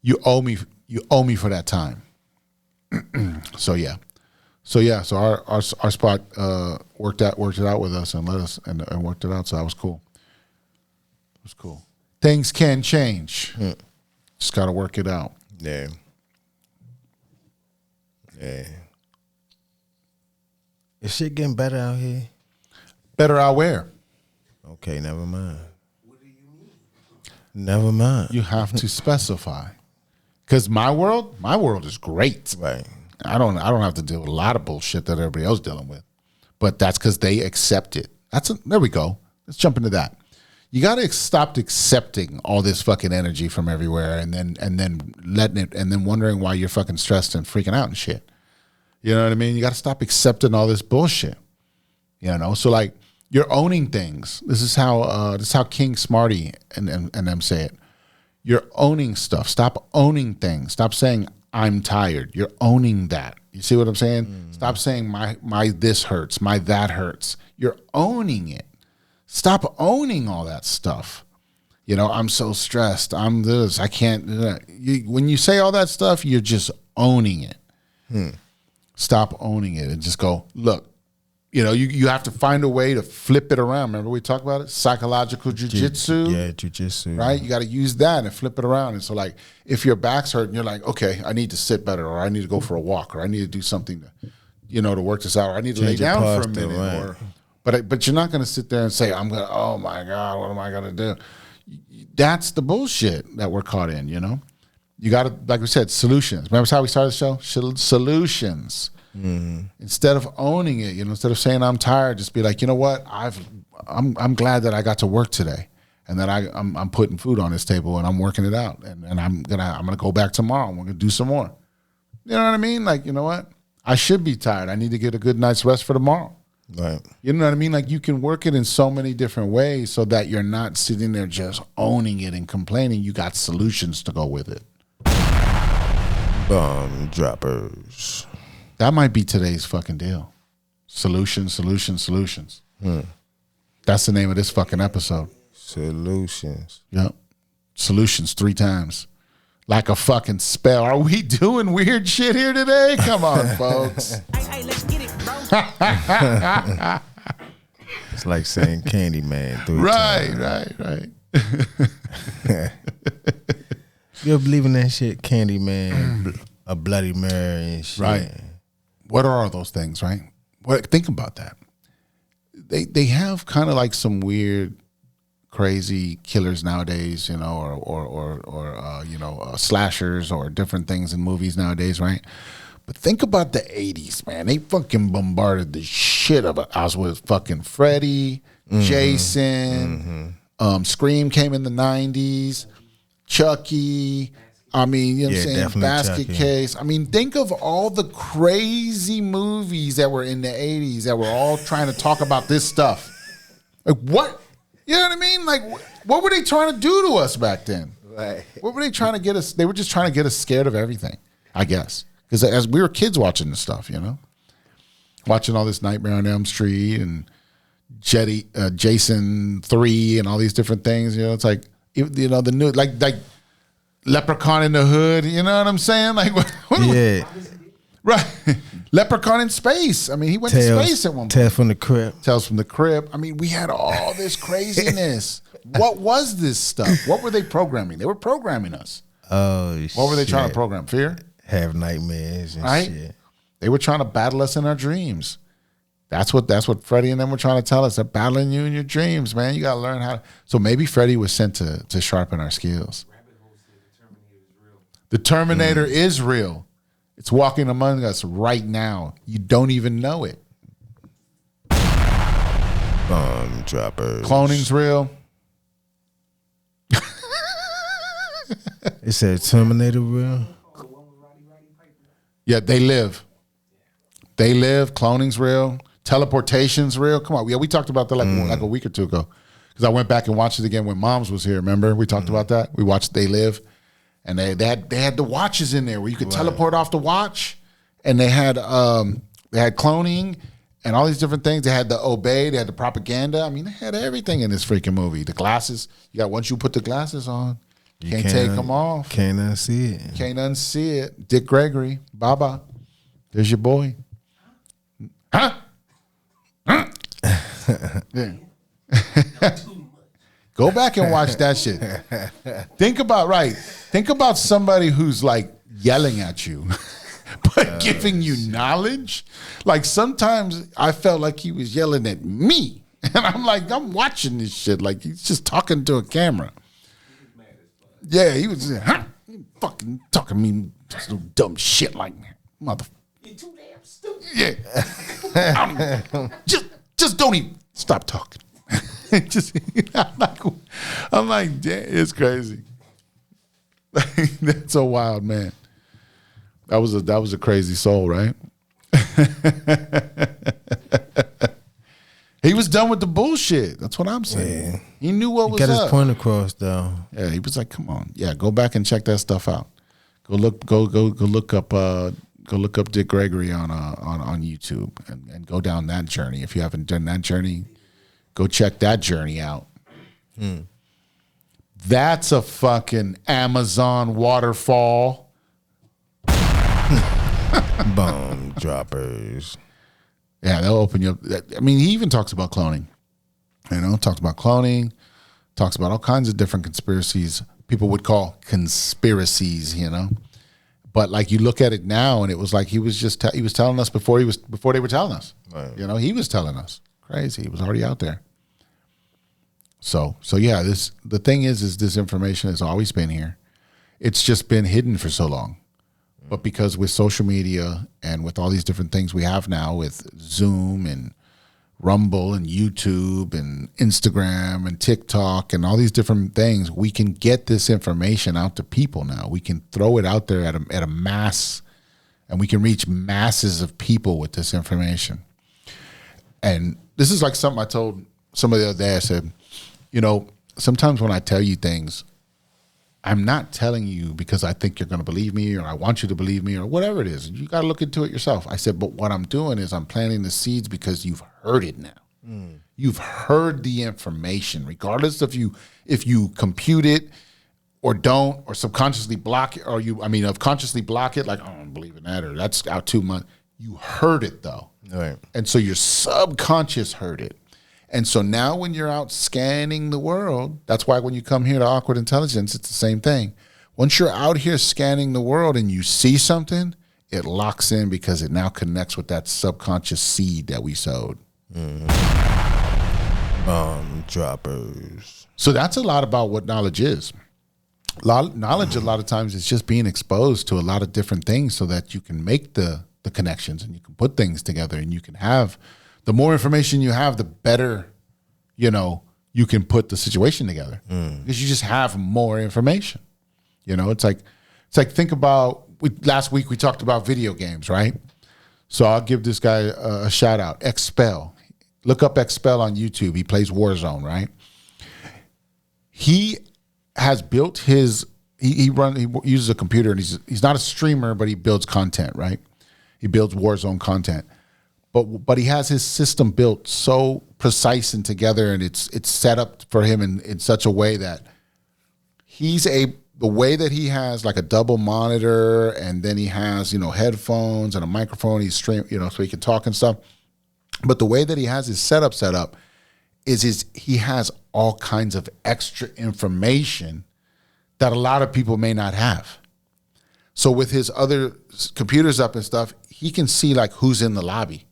You owe me for that time. So yeah. So yeah, so our spot worked it out with us and let us and worked it out. So that was cool. It was cool. Things can change. Just got to work it out.
Yeah. Yeah. Is shit getting better out here?
Better out where?
Okay, never mind. What do you mean? Never mind.
You have to specify. Because my world is great.
Right.
I don't have to deal with a lot of bullshit that everybody else dealing with. But that's because they accept it. There we go. Let's jump into that. You got to stop accepting all this fucking energy from everywhere and then letting it and then wondering why you're fucking stressed and freaking out and shit. You know what I mean? You got to stop accepting all this bullshit. You know? So like you're owning things. This is how King Smarty and them say it. You're owning stuff. Stop owning things. Stop saying I'm tired. You're owning that. You see what I'm saying? Stop saying my this hurts, my that hurts. You're owning it. Stop owning all that stuff. You know, I'm so stressed. I'm this. I can't do that. When you say all that stuff, you're just owning it. Stop owning it and just go, look, you know, you have to find a way to flip it around. Remember we talked about it? Psychological jujitsu.
Yeah, jujitsu.
Right? You got to use that and flip it around. And so like if your back's hurting, you're like, okay, I need to sit better or I need to go for a walk or I need to do something to, you know, to work this out. Or I need to lay down for a minute.
Right.
But you're not going to sit there and say, oh my God, what am I going to do? That's the bullshit that we're caught in, you know? You got to, like we said, solutions. Remember how we started the show? Solutions. Instead of owning it, you know, instead of saying I'm tired, just be like, you know what? I'm glad that I got to work today and that I'm putting food on this table and I'm working it out and I'm gonna go back tomorrow and we're gonna do some more. You know what I mean? Like, you know what? I should be tired. I need to get a good night's rest for tomorrow.
Right.
You know what I mean? Like you can work it in so many different ways so that you're not sitting there just owning it and complaining. You got solutions to go with it.
Bomb droppers.
That might be today's fucking deal. Solutions. That's the name of this fucking episode.
Solutions.
Yep. Solutions 3 times. Like a fucking spell. Are we doing weird shit here today? Come on, folks.
Hey, let's get it, bro.
It's like saying Candyman 3 times.
Right.
You ever believe in that shit? Candyman, a Bloody Mary and shit.
Right. What are all those things, right? Think about that. They have kind of like some weird, crazy killers nowadays, you know, or you know, slashers or different things in movies nowadays, right? But think about the 80s, man. They fucking bombarded the shit of it. I was with fucking Freddy, Jason, Scream came in the 90s, Chucky. I mean, you know what I'm saying? Basket
Chucky.
Case. I mean, think of all the crazy movies that were in the 80s that were all trying to talk about this stuff. Like, what? You know what I mean? Like, what were they trying to do to us back then?
Right.
What were they trying to get us? They were just trying to get us scared of everything, I guess. Because as we were kids watching this stuff, you know? Watching all this Nightmare on Elm Street and Jason 3 and all these different things, you know? It's like, you know, the new, like Leprechaun in the Hood, you know what I'm saying? Like,
Yeah.
right. Leprechaun in space. I mean, he went to space at one point.
Tales from the Crypt.
Tales from the Crypt. I mean, we had all this craziness. What was this stuff? What were they programming? They were programming us.
Oh, shit.
What were they trying to program? Fear?
Have nightmares and
Right?
shit.
They were trying to battle us in our dreams. That's what Freddie and them were trying to tell us. They're battling you in your dreams, man. You got to learn how to. So maybe Freddie was sent to sharpen our skills. The Terminator is real. It's walking among us right now. You don't even know it.
Bomb droppers.
Cloning's real.
It said Terminator real.
Yeah, they live. They live. Cloning's real. Teleportation's real. Come on. Yeah, we talked about that like a week or two ago. Because I went back and watched it again when Moms was here. Remember? We talked about that. We watched They Live. And they had the watches in there where you could teleport off the watch. And they had cloning and all these different things. They had the obey. They had the propaganda. I mean, they had everything in this freaking movie. The glasses. Once you put the glasses on, you can't take them off.
Can't unsee it.
Can't unsee it. Dick Gregory. Baba. There's your boy. Huh? Yeah. Go back and watch that shit. Think about somebody who's like yelling at you, but giving you knowledge. Like sometimes I felt like he was yelling at me. And I'm like, I'm watching this shit. Like he's just talking to a camera. Yeah, he was huh? You fucking talking to me some dumb shit like mother.
You're too damn stupid.
Yeah. Just don't even stop talking. Just I'm like, damn, it's crazy. That's a wild man. That was a crazy soul, right? He was done with the bullshit. That's what I'm saying. Yeah. He knew what was up.
Got his point across though.
Yeah, he was like, come on. Yeah, go back and check that stuff out. Go look up Dick Gregory on YouTube and go down that journey. If you haven't done that journey, go check that journey out. That's a fucking Amazon waterfall.
Bomb droppers.
Yeah, they'll open you up. I mean, he even talks about cloning. Talks about cloning, talks about all kinds of different conspiracies people would call conspiracies, But like you look at it now, and it was like he was telling us before they were telling us. Right. He was telling us. Crazy. He was already out there. So yeah, the thing is this information has always been here. It's just been hidden for so long. But because with social media and with all these different things we have now with Zoom and Rumble and YouTube and Instagram and TikTok and all these different things, we can get this information out to people now. We can throw it out there at a mass, and we can reach masses of people with this information. And this is like something I told somebody the other day. I said, sometimes when I tell you things, I'm not telling you because I think you're going to believe me or I want you to believe me or whatever it is. You got to look into it yourself. I said, but what I'm doing is I'm planting the seeds because you've heard it now. You've heard the information, regardless of if you compute it or don't, or subconsciously block it, or consciously block it, like, I don't believe in that, or that's out 2 months. You heard it though.
Right. And
so your subconscious heard it. And so now when you're out scanning the world, that's why when you come here to Awkward Intelligence, it's the same thing. Once you're out here scanning the world and you see something, it locks in because it now connects with that subconscious seed that we sowed.
Droppers.
So that's a lot about what knowledge is. Knowledge a lot of times is just being exposed to a lot of different things so that you can make the connections and you can put things together, and you can have, the more information you have, the better, you can put the situation together because you just have more information. It's like think about, last week we talked about video games, right? So I'll give this guy a shout out, Expel. Look up Expel on YouTube. He plays Warzone, right? He has built he uses a computer, and he's not a streamer, but he builds content, right? He builds Warzone content. But he has his system built so precise and together, and it's set up for him in such a way that the way that he has like a double monitor, and then he has, headphones and a microphone, he's so he can talk and stuff. But the way that he has his setup set up is he has all kinds of extra information that a lot of people may not have. So with his other computers up and stuff, he can see like who's in the lobby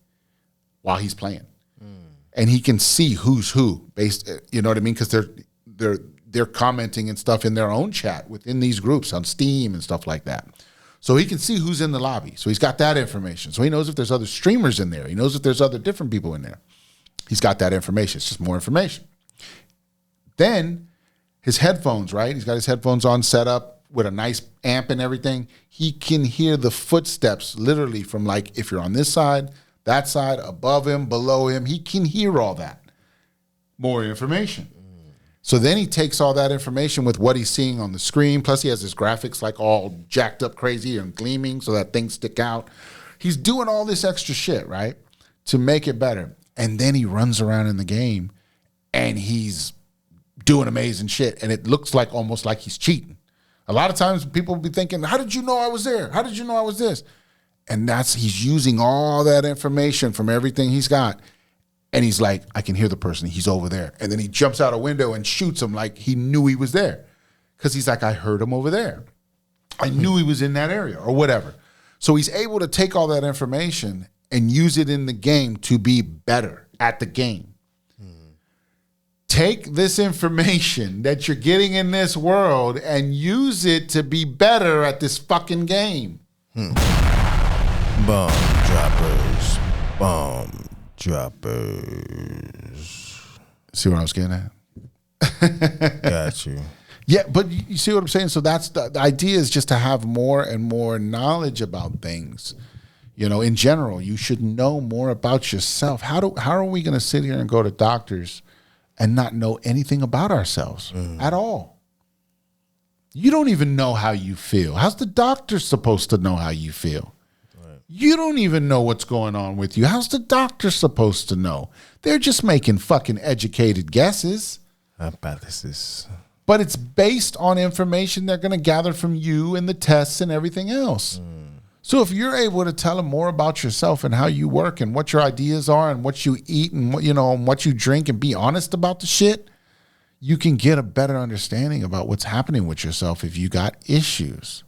while he's playing, and he can see who's who based. You know what I mean? Because they're commenting and stuff in their own chat within these groups on Steam and stuff like that. So he can see who's in the lobby. So he's got that information. So he knows if there's other streamers in there. He knows if there's other different people in there. He's got that information. It's just more information. Then his headphones, right? He's got his headphones on set up with a nice amp and everything. He can hear the footsteps literally from, like, if you're on this side, that side, above him, below him. He can hear all that. More information. So then he takes all that information with what he's seeing on the screen. Plus he has his graphics like all jacked up crazy and gleaming so that things stick out. He's doing all this extra shit, right, to make it better. And then he runs around in the game and he's doing amazing shit. And it looks like almost like he's cheating. A lot of times people will be thinking, how did you know I was there? How did you know I was this? And he's using all that information from everything he's got. And he's like, I can hear the person. He's over there. And then he jumps out a window and shoots him like he knew he was there. Because he's like, I heard him over there. I knew he was in that area or whatever. So he's able to take all that information and use it in the game to be better at the game. Take this information that you're getting in this world and use it to be better at this fucking game.
Bomb droppers. Bomb droppers.
See what I was getting at?
Got you.
Yeah, but you see what I'm saying? So that's the idea, is just to have more and more knowledge about things. You know, in general, you should know more about yourself. How are we going to sit here and go to doctors and not know anything about ourselves at all? You don't even know how you feel. How's the doctor supposed to know how you feel? Right. You don't even know what's going on with you. How's the doctor supposed to know? They're just making fucking educated guesses.
Hypothesis.
But it's based on information they're going to gather from you and the tests and everything else. So if you're able to tell them more about yourself and how you work and what your ideas are and what you eat and what, and what you drink, and be honest about the shit, you can get a better understanding about what's happening with yourself if you got issues.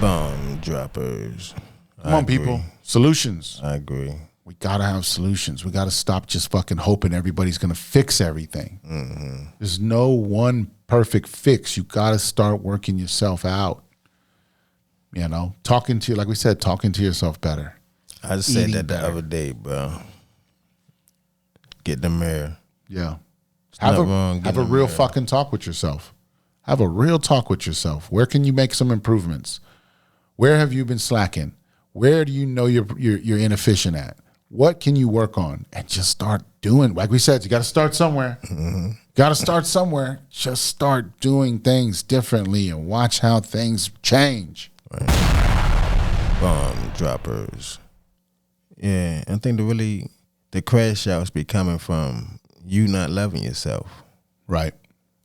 Bomb droppers.
Come on, people. Solutions.
I agree.
We got to have solutions. We got to stop just fucking hoping everybody's going to fix everything. There's no one perfect fix. You got to start working yourself out. Talking to, like we said, talking to yourself better.
I just said that the other day, bro. Get the mirror.
Yeah. Have a real fucking talk with yourself. Have a real talk with yourself. Where can you make some improvements? Where have you been slacking? Where do you know you're inefficient at? What can you work on? And just start doing. Like we said, you got to start somewhere. Got to start somewhere. Just start doing things differently and watch how things change.
Right. Bomb droppers. Yeah, I think the crash outs be coming from you not loving yourself.
Right.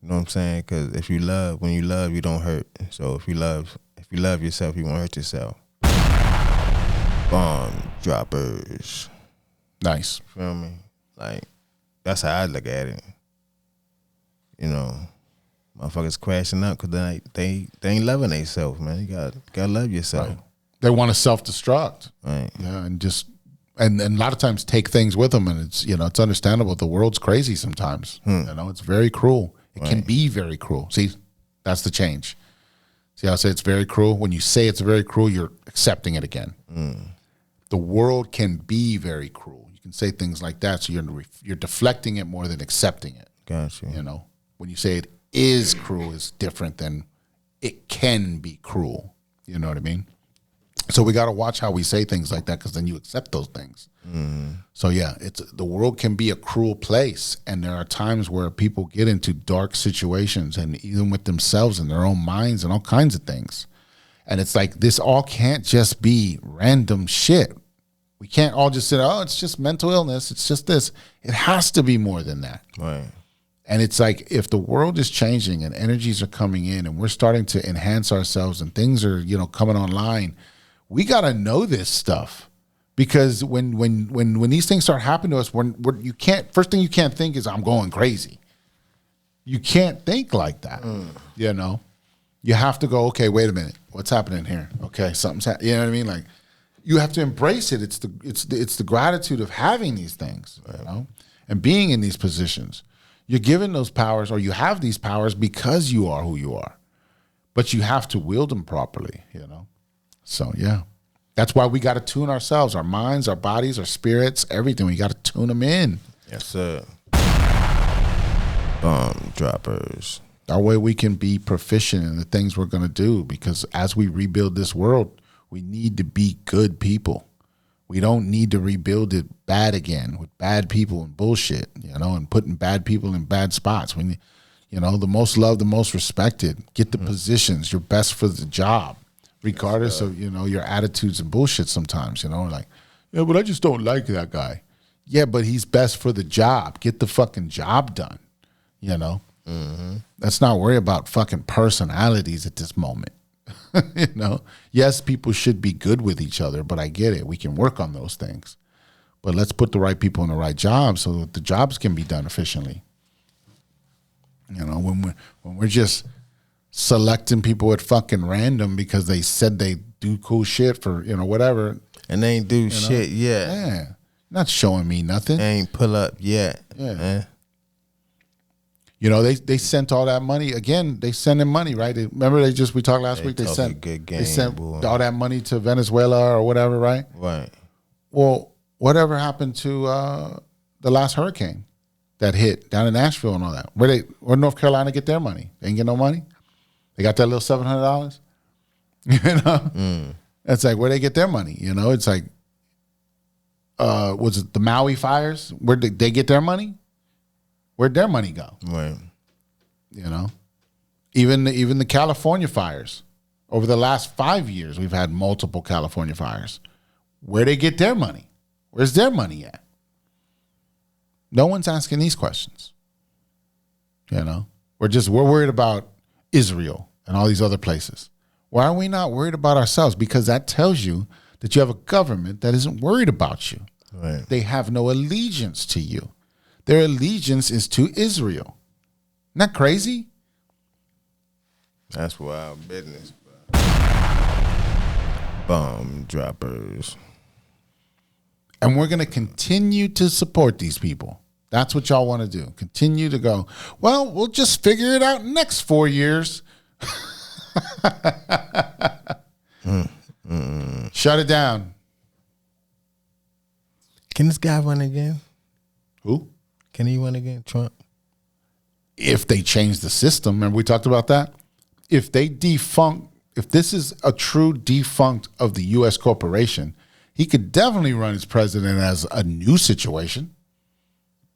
You know what I'm saying? Because when you love, you don't hurt. So if you love yourself, you won't hurt yourself. Bomb droppers.
Nice.
Feel me? Like, that's how I look at it. Motherfuckers crashing up because they ain't loving themselves, man. You gotta love yourself.
Right. They want to self-destruct.
Right.
Yeah, and a lot of times take things with them, and it's understandable. The world's crazy sometimes. It's very cruel. It can be very cruel. See, that's the change. See how I say it's very cruel? When you say it's very cruel, you're accepting it again. The world can be very cruel. You can say things like that, so you're deflecting it more than accepting it.
Gotcha.
When you say it is cruel, it's different than it can be cruel. You know what I mean? So we got to watch how we say things like that, because then you accept those things. So yeah, the world can be a cruel place, and there are times where people get into dark situations, and even with themselves and their own minds and all kinds of things. And it's like, this all can't just be random shit. We can't all just say, oh, it's just mental illness. It's just this. It has to be more than that.
Right.
And it's like, if the world is changing and energies are coming in and we're starting to enhance ourselves and things are, coming online, we got to know this stuff. Because when these things start happening to us, first thing you can't think is, I'm going crazy. You can't think like that. You have to go, okay, wait a minute. What's happening here? Okay, something's happening. You know what I mean? Like, you have to embrace it. It's the gratitude of having these things, and being in these positions. You're given those powers, or you have these powers because you are who you are. But you have to wield them properly, So, yeah. That's why we got to tune ourselves, our minds, our bodies, our spirits, everything. We got to tune them in.
Yes, sir. Bomb droppers.
That way we can be proficient in the things we're going to do, because as we rebuild this world, we need to be good people. We don't need to rebuild it bad again with bad people and bullshit, and putting bad people in bad spots. We need, the most loved, the most respected. Get the positions. You're best for the job, regardless of, your attitudes and bullshit sometimes, like, yeah, but I just don't like that guy. Yeah, but he's best for the job. Get the fucking job done, Let's not worry about fucking personalities at this moment. You know, yes, people should be good with each other, but I get it. We can work on those things. But let's put the right people in the right jobs so that the jobs can be done efficiently. You know, when we're just selecting people at fucking random because they said they do cool shit for, you know, whatever.
And they ain't do shit yet.
Yeah. Not showing me nothing.
They ain't pull up yet.
Yeah.
Man.
You know, they sent all that money. Again, they sending money, right? Remember we talked last week, they sent all that money to Venezuela or whatever, right?
Right.
Well, whatever happened to the last hurricane that hit down in Nashville and all that? Where North Carolina get their money? They ain't get no money? They got that little $700? You know? It's like, where they get their money? You know, it's like, was it the Maui fires? Where did they get their money? Where'd their money go?
Right.
You know, even the California fires. Over the last 5 years, we've had multiple California fires. Where they get their money? Where's their money at? No one's asking these questions. You know, we're worried about Israel and all these other places. Why are we not worried about ourselves? Because that tells you that you have a government that isn't worried about you.
Right.
They have no allegiance to you. Their allegiance is to Israel. Isn't that crazy?
That's wild business. Bomb droppers.
And we're going to continue to support these people. That's what y'all want to do. Continue to go, well, we'll just figure it out next 4 years. Shut it down.
Can this guy run again?
Who?
Can he run again? Trump?
If they change the system, remember we talked about that? If they defunct, if this is a true defunct of the U.S. corporation, he could definitely run as president as a new situation.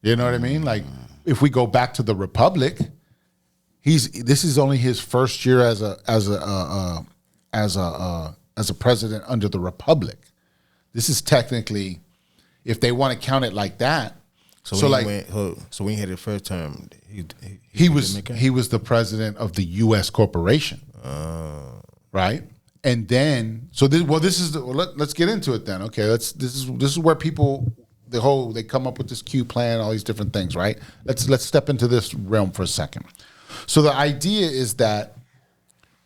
You know what I mean? Like, if we go back to the Republic, this is only his first year as a president under the Republic. This is technically, if they want to count it like that.
So when he had his first term,
he was the president of the U.S. corporation, right? And then let's get into it then. Okay, this is where people they come up with this Q plan, all these different things, right? Let's step into this realm for a second. So the idea is that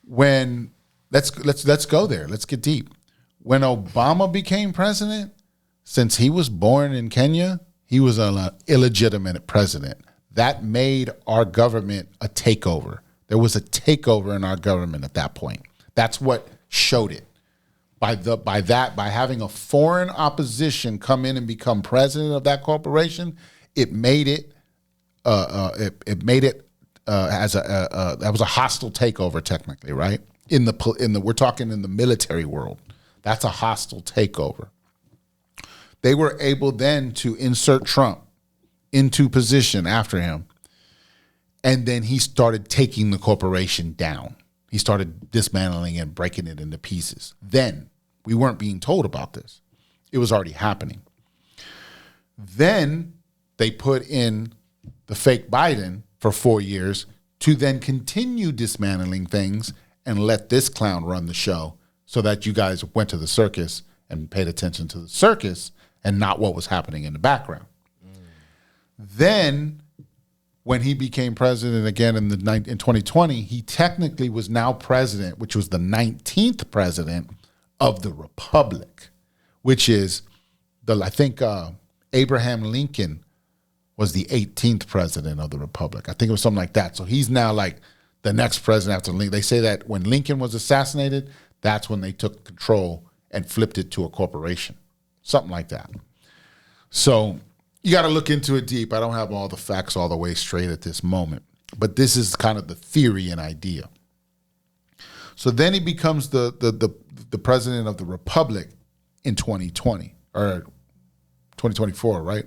let's go there. Let's get deep. When Obama became president, since he was born in Kenya, he was an illegitimate president. That made our government a takeover. There was a takeover in our government at that point. That's what showed it. By having a foreign opposition come in and become president of that corporation, it made it that was a hostile takeover technically, right? We're talking in the military world. That's a hostile takeover. They were able then to insert Trump into position after him. And then he started taking the corporation down. He started dismantling and breaking it into pieces. Then we weren't being told about this. It was already happening. Then they put in the fake Biden for 4 years to then continue dismantling things and let this clown run the show so that you guys went to the circus and paid attention to the circus and not what was happening in the background. Then, when he became president again in 2020, he technically was now president, which was the 19th president of the Republic, which is Abraham Lincoln was the 18th president of the Republic. I think it was something like that. So he's now like the next president after Lincoln. They say that when Lincoln was assassinated, that's when they took control and flipped it to a corporation. Something like that. So you got to look into it deep. I don't have all the facts all the way straight at this moment, but this is kind of the theory and idea. So then he becomes the president of the Republic in 2020 or 2024, right?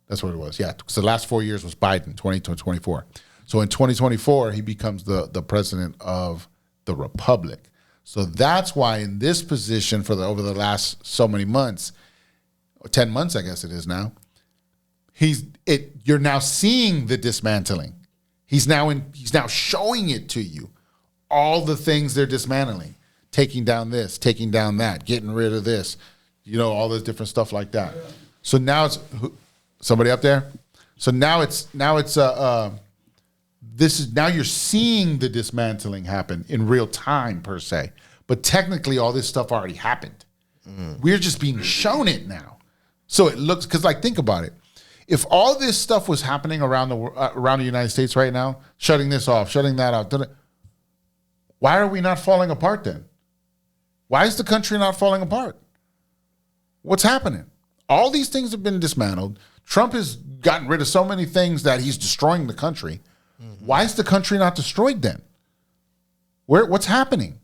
That's what it was. Yeah, because the last 4 years was Biden, 2024. So in 2024, he becomes the president of the Republic. So that's why in this position over the last so many months, 10 months, I guess it is now, you're now seeing the dismantling. He's now showing it to you. all the things they're dismantling, taking down this, taking down that, getting rid of this, all this different stuff like that. So now it's somebody up there. So now now you're seeing the dismantling happen in real time per se, but technically all this stuff already happened. We're just being shown it now. So it looks, because think about it. If all this stuff was happening around the United States right now, shutting this off, shutting that out, why are we not falling apart then? Why is the country not falling apart? What's happening? All these things have been dismantled. Trump has gotten rid of so many things that he's destroying the country. Why is the country not destroyed then? What's happening?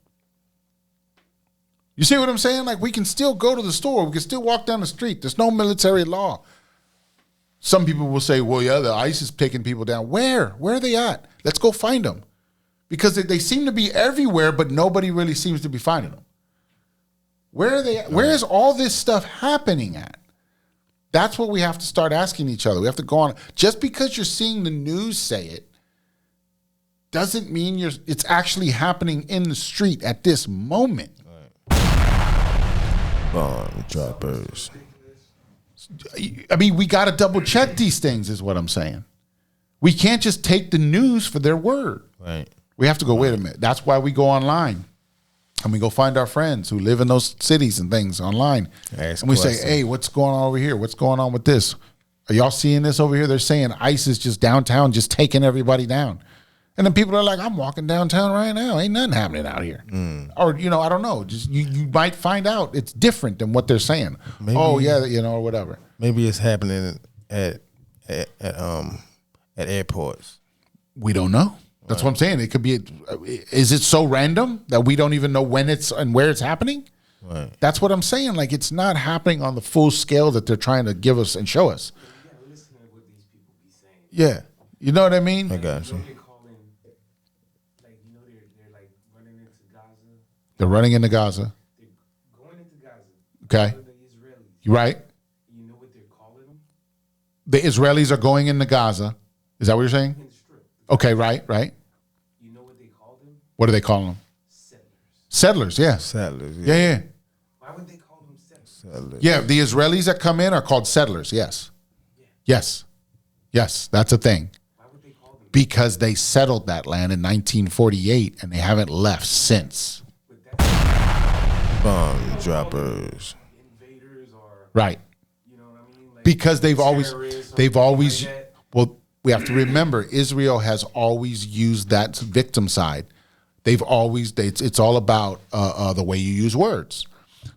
You see what I'm saying? We can still go to the store. We can still walk down the street. There's no military law. Some people will say, well, yeah, the ICE is taking people down. Where? Where are they at? Let's go find them. Because they seem to be everywhere, but nobody really seems to be finding them. Where are they at? Where is all this stuff happening at? That's what we have to start asking each other. We have to go on. Just because you're seeing the news say it doesn't mean it's actually happening in the street at this moment.
Bomb droppers.
I mean, we got to double check these things is what I'm saying. We can't just take the news for their word.
Right.
We have to go, wait a minute. That's why we go online. And we go find our friends who live in those cities and things online. And we say, hey, what's going on over here? What's going on with this? Are y'all seeing this over here? They're saying ICE is just downtown, just taking everybody down. And then people are like, I'm walking downtown right now. Ain't nothing happening out here. Or, I don't know. Just you might find out it's different than what they're saying. Maybe, or whatever.
Maybe it's happening at airports.
We don't know. That's what I'm saying. It could be. Is it so random that we don't even know when it's and where it's happening?
Right.
That's what I'm saying. It's not happening on the full scale that they're trying to give us and show us.
You gotta listen to what these people be saying.
Yeah, you know what I mean.
I got you.
They're calling, they're running into Gaza.
They're running into Gaza.
They're going into Gaza.
Okay.
The Israelis.
You right.
You know what they're calling them?
The Israelis are going into Gaza. Is that what you're saying?
In the strip.
Okay. Right.
You know what they call them?
What do they call them?
Settlers.
Settlers. Yeah.
Settlers.
Yeah.
Why would they call them settlers?
Settlers.
Yeah. The Israelis that come in are called settlers. Yes. Yes. That's a thing.
Why would they call them?
Because they settled that land in 1948 and they haven't left since.
But that's
Bomb droppers.
invaders or
Right.
you know what I mean?
Because they've always
like that.
well, we have to remember Israel has always used that victim side. They've always it's all about the way you use words.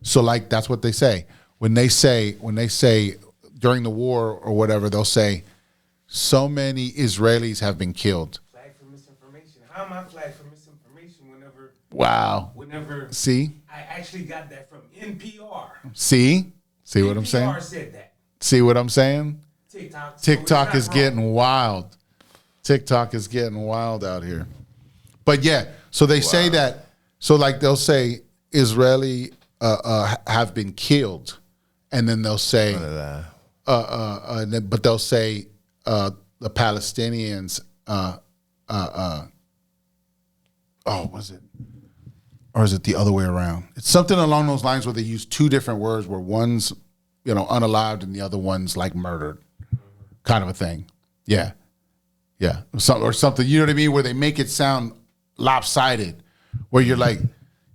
So that's what they say when they say during the war or whatever, they'll say so many Israelis have been killed.
Flag for misinformation. How am I flagged for misinformation
Wow.
whenever
See
I actually got that from NPR.
see what I'm saying.
NPR said that.
See what I'm saying. TikTok is
wrong.
getting wild. TikTok is getting wild out here. But yeah, so they say that. So they'll say Israeli have been killed, and then they'll say, but they'll say the Palestinians. Was it? Or is it the other way around? It's something along those lines where they use two different words, where one's unalived and the other one's murdered, kind of a thing. Yeah. Or something. You know what I mean? Where they make it sound lopsided, where you're like,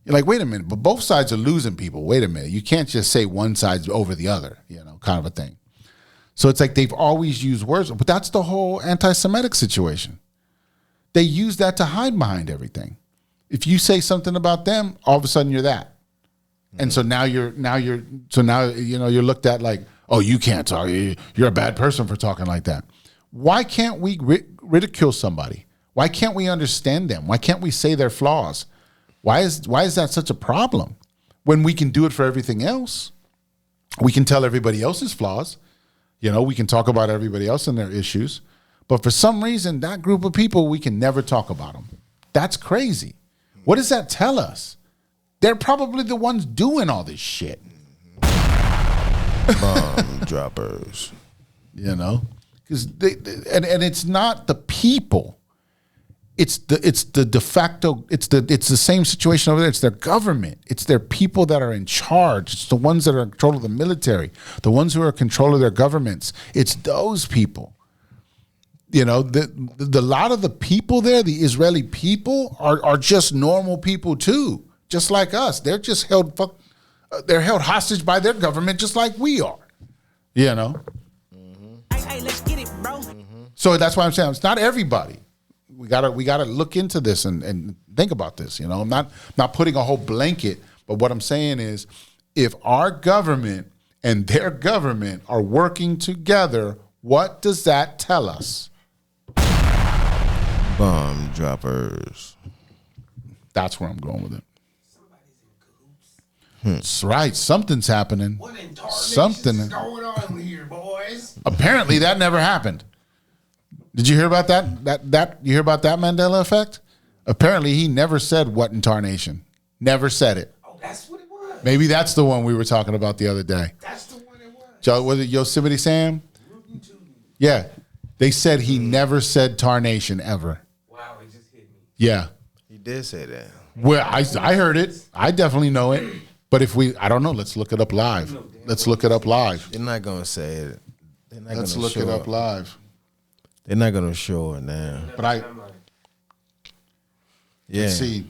wait a minute, but both sides are losing people. Wait a minute, you can't just say one side's over the other. Kind of a thing. So it's they've always used words, but that's the whole anti-Semitic situation. They use that to hide behind everything. If you say something about them, all of a sudden you're that. And so now you're looked at like, oh, you can't talk. You're a bad person for talking like that. Why can't we ridicule somebody? Why can't we understand them? Why can't we say their flaws? Why is that such a problem? When we can do it for everything else, we can tell everybody else's flaws. We can talk about everybody else and their issues. But for some reason, that group of people, we can never talk about them. That's crazy. What does that tell us? They're probably the ones doing all this shit.
Bomb droppers.
Because and it's not the people. it's the de facto, it's the same situation over there. It's their government. It's their people that are in charge. It's the ones that are in control of the military, the ones who are in control of their governments. It's those people. You know, the lot of the people there, the Israeli people, are just normal people too, just like us. They're just they're held hostage by their government, just like we are. You know.
Hey, let's get it, bro.
So that's why I'm saying it's not everybody. We gotta look into this and think about this. You know, I'm not putting a whole blanket, but what I'm saying is, if our government and their government are working together, what does that tell us?
Bomb droppers.
That's where I'm going with it. That's right. Something's happening.
What in tarnation
Something.
is going on here, boys?
Apparently, that never happened. Did you hear about that? You hear about that Mandela effect? Apparently, he never said what in tarnation. Never said it.
Oh, that's what it was.
Maybe that's the one we were talking about the other day.
That's the one it was.
Was it Yosemite Sam? Yeah. They said he never said tarnation ever.
Wow, it just hit me.
Yeah.
He did say that.
Well, I heard it. I definitely know it. But I don't know. Let's look it up live. Let's look it up live.
They're not gonna say it. They're not
Let's
gonna
look
show
it up live.
They're not gonna show it now.
But
Yeah.
see,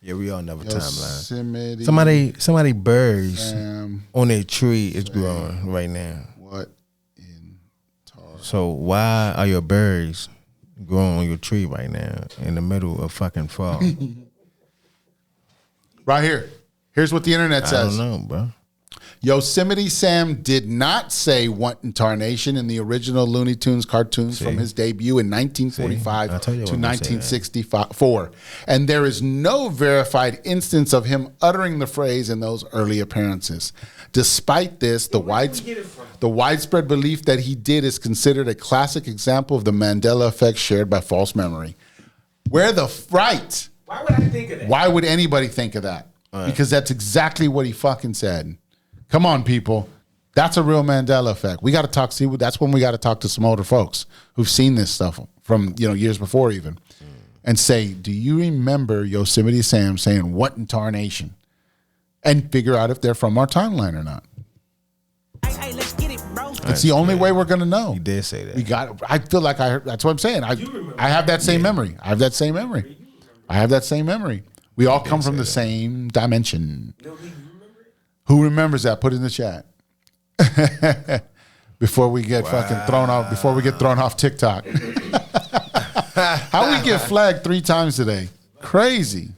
Yeah, we all know the timeline.
Yosemite
Somebody birds
Sam
on their tree is growing right now.
what in
So why are your berries growing on your tree right now in the middle of fucking fall?
Right here. Here's what the internet
I
says.
don't know, bro.
Yosemite Sam did not say what in tarnation in the original Looney Tunes cartoons from his debut in 1945
I told you I
to
wasn't gonna say that.
1964. And there is no verified instance of him uttering the phrase in those early appearances. Despite this, the widespread belief that he did is considered a classic example of the Mandela effect shared by false memory. Where the right?
Why would I think of that?
Why would anybody think of that? Because that's exactly what he fucking said. Come on, people. That's a real Mandela effect. We got to talk. See, that's when we got to talk to some older folks who've seen this stuff from years before even, and say, "Do you remember Yosemite Sam saying what in tarnation?" And figure out if they're from our timeline or not.
Hey, let's get it, bro.
It's the only way we're gonna know.
He did say that.
We got. I feel like I heard. That's what I'm saying. I have that same memory. I have that same memory. I have that same memory. We all come from the same dimension. Who remembers that? Put it in the chat. Before we get fucking thrown off. Before we get thrown off TikTok. How we get flagged 3 times today? Crazy.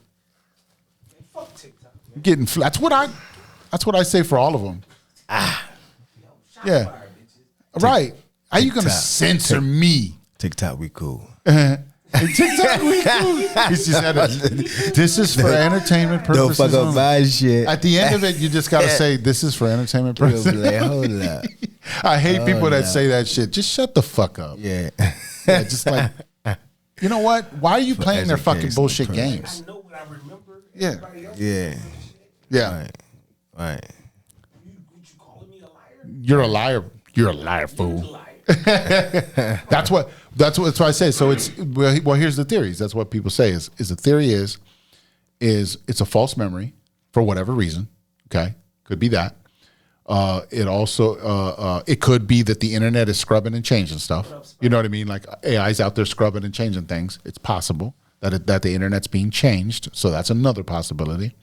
Fuck TikTok.
Getting that's what I say for all of them. Yeah. Right. How you gonna
TikTok.
censor me?
TikTok, we cool.
TikTok, we cool. He's just had this is for entertainment
Don't
purposes.
fuck up
only.
my shit.
At the end of it, you just gotta say this is for entertainment
You'll
purposes.
be like, hold up.
I hate people that say that shit. Just shut the fuck up.
Yeah.
Yeah, just like, you know what? Why are you playing their fucking
educational
bullshit
purposes.
games?
I know what I remember.
Yeah.
Everybody else
Yeah.
Yeah,
Right.
you calling me a liar?
you're a liar. You're a liar, fool.
Liar.
That's what I say. So it's well. Here's the theories. That's what people say. Is the theory is it's a false memory for whatever reason. Okay, could be that. It also it could be that the internet is scrubbing and changing stuff. You know what I mean? Like AI's out there scrubbing and changing things. It's possible that the internet's being changed. So that's another possibility.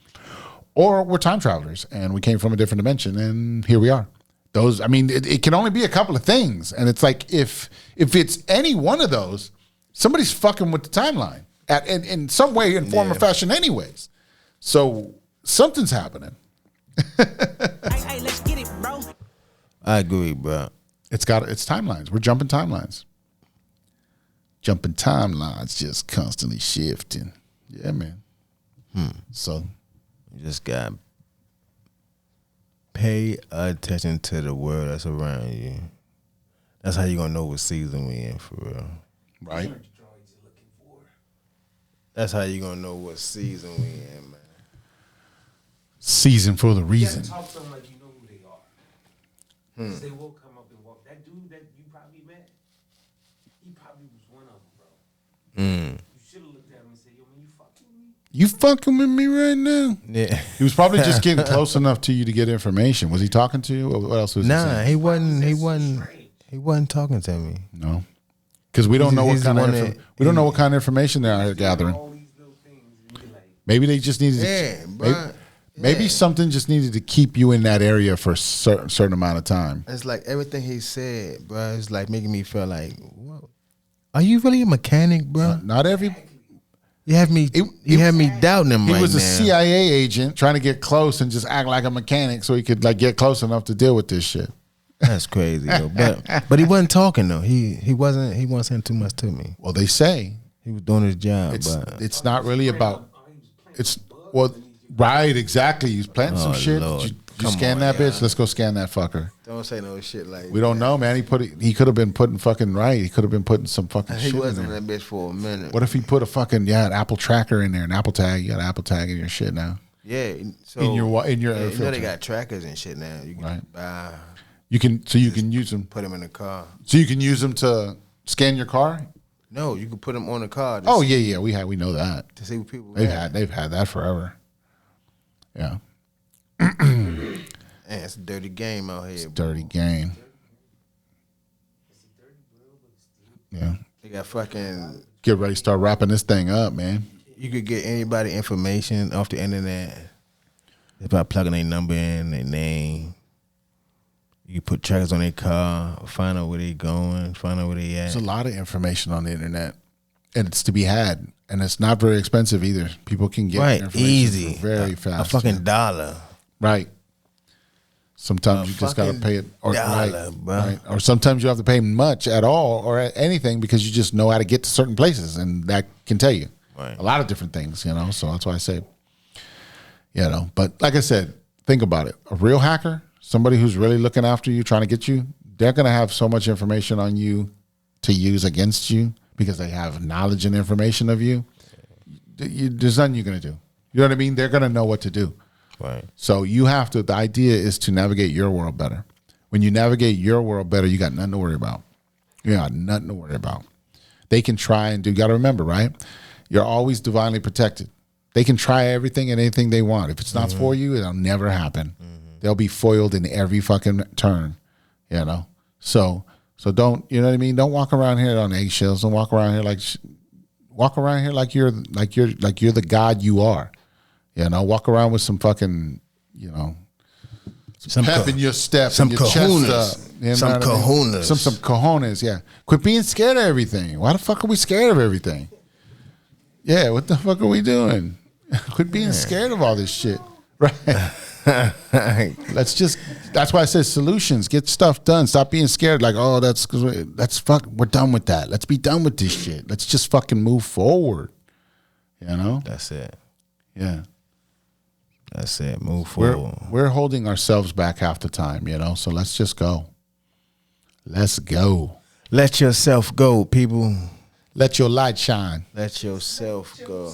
Or we're time travelers and we came from a different dimension and here we are. Those, I mean, it can only be a couple of things, and it's like if it's any one of those, somebody's fucking with the timeline in some way, in form or fashion, anyways. So something's happening.
Hey, let's get it, bro.
I agree, bro.
It's timelines. We're jumping timelines. Jumping timelines, just constantly shifting. Yeah, man. So
You just got to pay attention to the world that's around you. That's how you gonna know what season we in for real.
right.
That's how you gonna know what season we in, man.
Season for the
You
reason.
gotta talk to them like you know who they are. 'Cause they will come up and walk. That dude that you probably met, he probably was one of them, bro. You and say, yo, man, you fucking with me?
You fucking with me right now?
Yeah.
He was probably just getting close enough to you to get information. Was he talking to you? Or what else was he
Nah,
saying?
he wasn't talking to me.
No. Because we don't know what
he's
kind
the
of
one that-
we don't know what kind of information they are gathering.
All these little things, and you're like,
Maybe they just needed
Yeah,
to,
bro.
maybe something just needed to keep you in that area for a certain amount of time.
It's like everything he said, bro. It's like making me feel like, whoa. Are you really a mechanic, bro?
Not every.
You have me. You have me doubting him
He
right
was a
now.
CIA agent trying to get close and just act like a mechanic so he could like get close enough to deal with this shit.
That's crazy, though. But he wasn't talking though. He wasn't saying too much to me.
Well, they say
He was doing his job,
it's not really about. It's well, right, exactly. He's planting some
Oh,
shit.
Lord.
You
Come
scan
on,
that bitch.
y'all.
Let's go scan that fucker.
don't say no shit like
We don't know, man. He could have been putting fucking right. He could have been putting some fucking
He
shit in
wasn't
there.
in that bitch for a minute.
What if he put a fucking an Apple tracker in there, an Apple tag? You got an Apple tag in your shit now.
Yeah. So
In your air
you know
filter.
they got trackers and shit now. You can
Right.
buy,
You can use them.
put them in the car.
So you can use them to scan your car.
No, you can put them on the car. To
Oh
see,
yeah, we know that.
to see what people.
They've had that forever. Yeah,
Man, it's a dirty game out here. bro.
dirty game. Yeah,
They got fucking.
get ready to start wrapping this thing up, man.
You could get anybody information off the internet just by plugging their number in, their name. You put trackers on their car, find out where they going, find out where they at.
There's a lot of information on the internet, and it's to be had, and it's not very expensive either. People can get
Right,
information
easy,
for very fast.
A fucking dollar.
Right. Sometimes
A
you just gotta
fucking
pay it, or
dollar, bro.
right. Or sometimes you have to pay much at all, or at anything, because you just know how to get to certain places, and that can tell you
Right.
a lot of different things. So that's why I say, But like I said, think about it. A real hacker, somebody who's really looking after you, trying to get you, they're gonna have so much information on you to use against you because they have knowledge and information of you. There's nothing you're gonna do. You know what I mean? They're gonna know what to do.
Right.
So you have to, the idea is to navigate your world better. When you navigate your world better, you got nothing to worry about. You got nothing to worry about. They can try and do, you got to remember, right? You're always divinely protected. They can try everything and anything they want. If it's not for you, it'll never happen. They'll be foiled in every fucking turn, So don't, you know what I mean? Don't walk around here on eggshells. Don't walk around here like you're the God you are. Walk around with some fucking, some pep in your step,
some
and your
kahunas.
chest up. You know
Some
what I mean?
kahunas.
Some kahunas, yeah. Quit being scared of everything. Why the fuck are we scared of everything? Yeah, what the fuck are we doing? Quit being scared of all this shit. Right. That's why I said solutions. Get stuff done. Stop being scared. Like, oh, we're done with that. Let's be done with this shit. Let's just fucking move forward.
That's it.
Yeah.
That's it. Move forward.
We're holding ourselves back half the time, so let's just go. Let's go.
Let yourself go, people.
Let your light shine.
Let yourself go.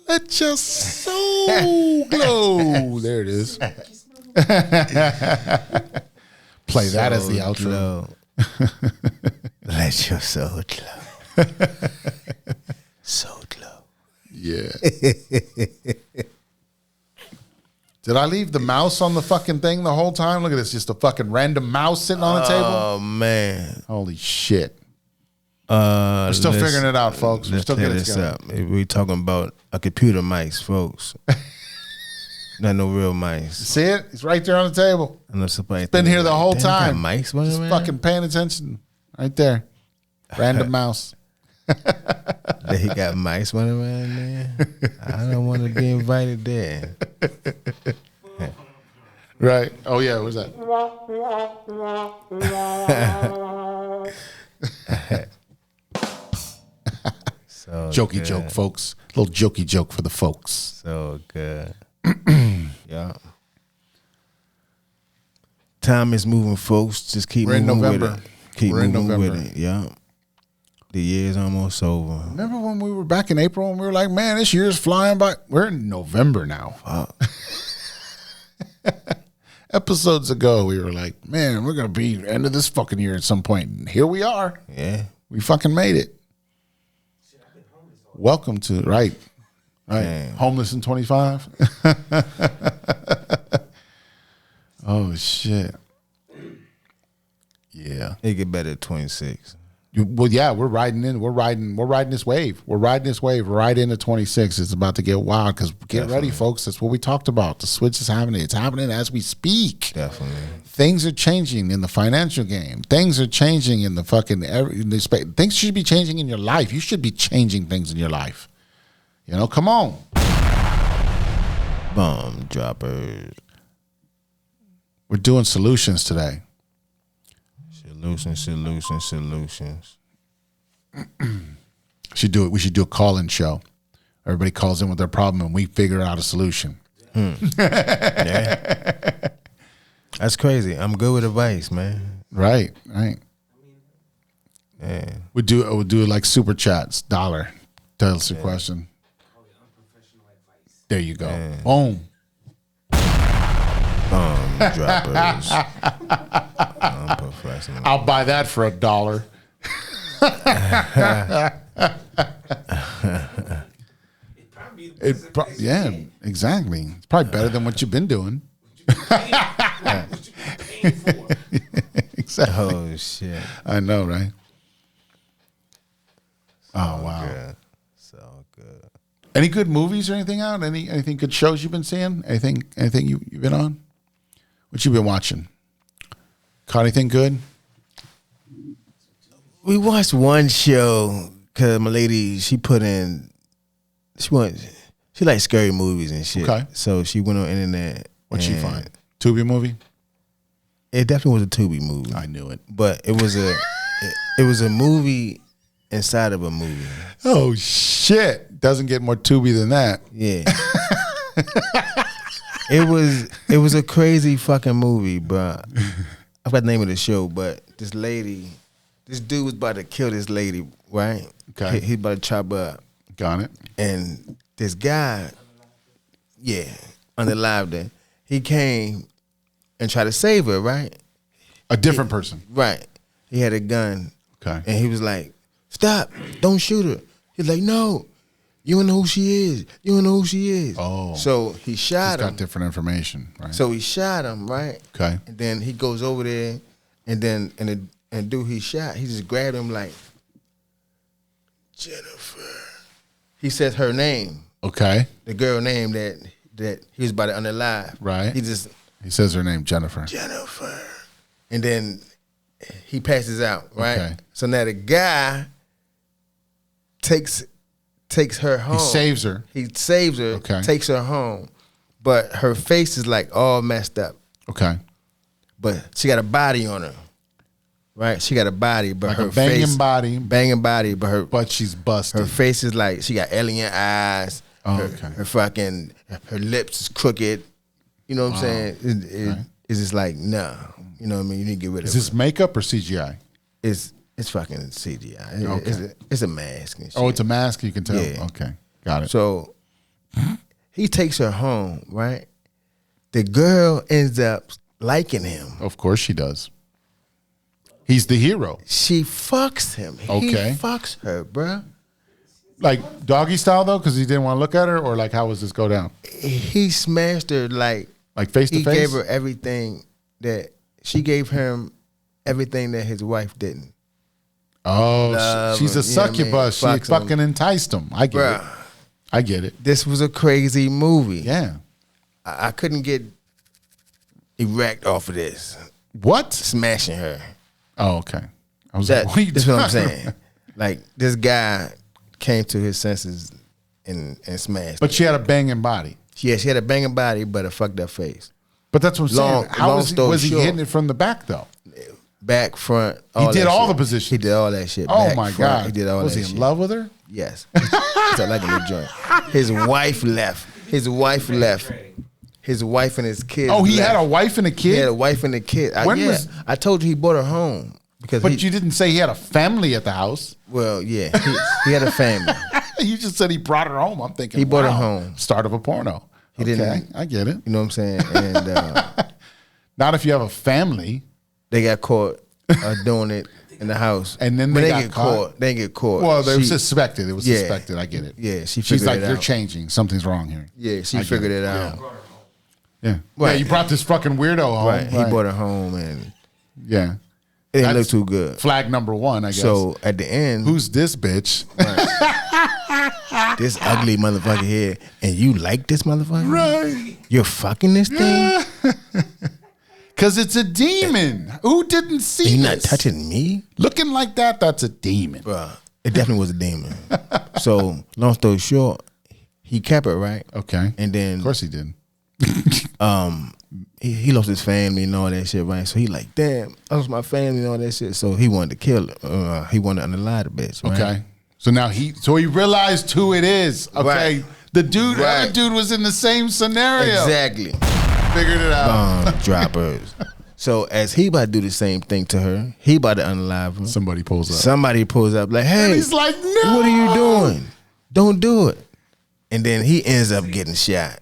Let your soul glow. There it is. Play that as the outro.
Let your soul glow. Soul glow.
Yeah. Did I leave the mouse on the fucking thing the whole time? Look at this, just a fucking random mouse sitting on the table.
Oh man.
Holy shit. We're still figuring it out, folks. We're
Let's
still
clear
getting it
this
together.
up. We're talking about a computer mice, folks. Not no real mice.
See it? It's right there on the table.
I know somebody
Been here the whole time.
Mice,
Just fucking paying attention. Right there. Random mouse.
That he got mice running around there. I don't want to be invited there.
Right. Oh yeah, what's that?
So
Jokey
good.
joke, folks. Little jokey joke for the folks.
So good. Yeah. Time is moving, folks. Just keep
We're in
moving
November.
with it. Keep
We're in
moving with
November.
it. Yeah. The year's almost over.
Remember when we were back in April and we were like, man, this year's flying by? We're in November now. Episodes ago, we were like, man, we're going to be end of this fucking year at some point. And here we are.
Yeah.
We fucking made it.
shit, I've been homeless
Welcome to right.
Damn.
Homeless in 25. Oh shit. Yeah.
It get better at 26.
Well, yeah, we're riding this wave. We're riding this wave right into 26. It's about to get wild because get ready, folks. That's what we talked about. The switch is happening. It's happening as we speak.
Definitely.
Things are changing in the financial game. Things are changing in the fucking things should be changing in your life. You should be changing things in your life. You know, come on.
Bomb droppers.
We're doing solutions today.
Solutions.
We should do a call-in show. Everybody calls in with their problem and we figure out a solution.
Yeah. That's crazy. I'm good with advice, man.
Right.
Yeah.
We'll do like super chats, $1. Tell us your question. There you go.
Yeah.
Boom.
Bomb droppers. Unprofessional.
I'll buy that for $1. Yeah, exactly. It's probably better than what you've been doing. Exactly.
Oh shit.
I know, right? Oh wow.
Good. So good.
Any good movies or anything out? Anything good shows you've been seeing? Anything you've been on? What you been watching? Caught anything good?
We watched one show because my lady, she likes scary movies and shit.
Okay.
So she went on internet.
What'd she
and
find? Tubi movie?
It definitely was a Tubi movie.
I knew it.
But it was a movie inside of a movie.
Oh shit! Doesn't get more Tubi than that.
Yeah. It was a crazy fucking movie, bro. I forgot the name of the show, but this dude was about to kill this lady, right?
Okay.
He about to chop her up.
Got it.
And this guy, unalived her, he came and tried to save her, right?
A different person.
Right. He had a gun.
Okay.
And he was like, stop, don't shoot her. He's like, no, you don't know who she is. You don't know who she is.
Oh.
So he shot
He's
him.
got different information, right?
So he shot him, right?
Okay.
And then he goes over there, and then and dude he shot, he just grabbed him like, Jennifer. He says her name,
Okay.
the girl name that he was about to unalive.
Right.
He
says her name, Jennifer.
Jennifer. And then he passes out, right?
Okay.
So now the guy takes her home.
He saves her.
He saves her,
Okay.
takes her home. But her face is like all messed up.
Okay.
But she got a body on her. Right? She got a body, but
Like
her
a banging
face,
body.
banging body, but
But she's busted.
her face is like she got alien eyes.
Oh,
her,
okay.
her lips is crooked. You know what I'm saying? It's just like, nah. You know what I mean? You need to get rid of
Is this
her.
makeup or CGI?
It's fucking CGI.
Okay.
It's a mask and shit.
Oh, it's a mask. You can tell.
Yeah.
Okay. Got it.
So he takes her home, right? The girl ends up liking him.
Of course she does. He's the hero.
She fucks him.
Okay.
He fucks her, bruh.
Like doggy style though, because he didn't want to look at her, or like how does this go down?
He smashed her like
Face to
he
face.
gave her everything that she gave him, everything that his wife didn't.
Oh,
Love
she's a
him, you know what I mean?
succubus. She
Fucks him.
fucking enticed him. I get it.
Bruh,
I get it.
this was a crazy movie.
Yeah.
I couldn't get erect off of this.
What?
Smashing her.
Oh, okay. I was
That,
like, what are you
that's what I'm
talking
saying.
about?
Like this guy came to his senses and smashed.
But she had a banging body.
Yeah, she had a banging body, but a fucked up face.
But that's what I'm saying. How
long
was
story
was he
short.
hitting it from the back though?
Back, front.
He did
that
all
shit.
the positions.
He did all that shit.
Oh
Back,
my
front,
God.
He did all
was
that
he in
shit.
love with her?
Yes. It's like a little joint. His wife left. His wife left. His wife and his kids.
Oh, he
left.
had a wife and a kid?
He had a wife and a kid. I told you he bought her home because.
But you didn't say he had a family at the house.
Well, yeah, he had a family.
You just said he brought her home. I'm thinking
He brought her
wow,
home.
Start of a porno.
He didn't.
I get it.
You know what I'm saying? And
Not if you have a family.
they got caught doing it in in the house.
And then
But
they
they
got
get
caught.
They get caught.
Well, they were
She-
suspected. It was
Yeah.
suspected. I get it.
Yeah, she
She's
figured
like,
it
you're
out.
changing. Something's wrong here.
Yeah, she
I get
figured
it.
it out.
Yeah.
Right.
Yeah, you brought this fucking weirdo home.
Right. He brought her home and
Yeah.
it didn't look
That's
too good.
Flag number one, I guess.
So at the end,
Who's this bitch?
this ugly motherfucker here, and you like this motherfucker?
Right.
You're fucking this thing?
Because it's a demon. Who didn't see
You
this?
not touching me?
Looking like that, that's a demon.
Bruh, it definitely was a demon. So, long story short, he kept it, right?
Okay.
And then
Of course he did.
he lost his family and all that shit, right? So he like, damn, I lost my family and all that shit. So he wanted to kill her. He wanted to unalive the bitch, right?
Okay. So now he realized who it is. Okay.
Right.
The dude,
Right.
other dude was in the same scenario.
Exactly.
Figured it out.
Droppers. So as he about to do the same thing to her, he about to unalive her.
Somebody pulls up.
Somebody pulls up like, hey,
He's like, no.
what are you doing? Don't do it. And then he ends up getting shot.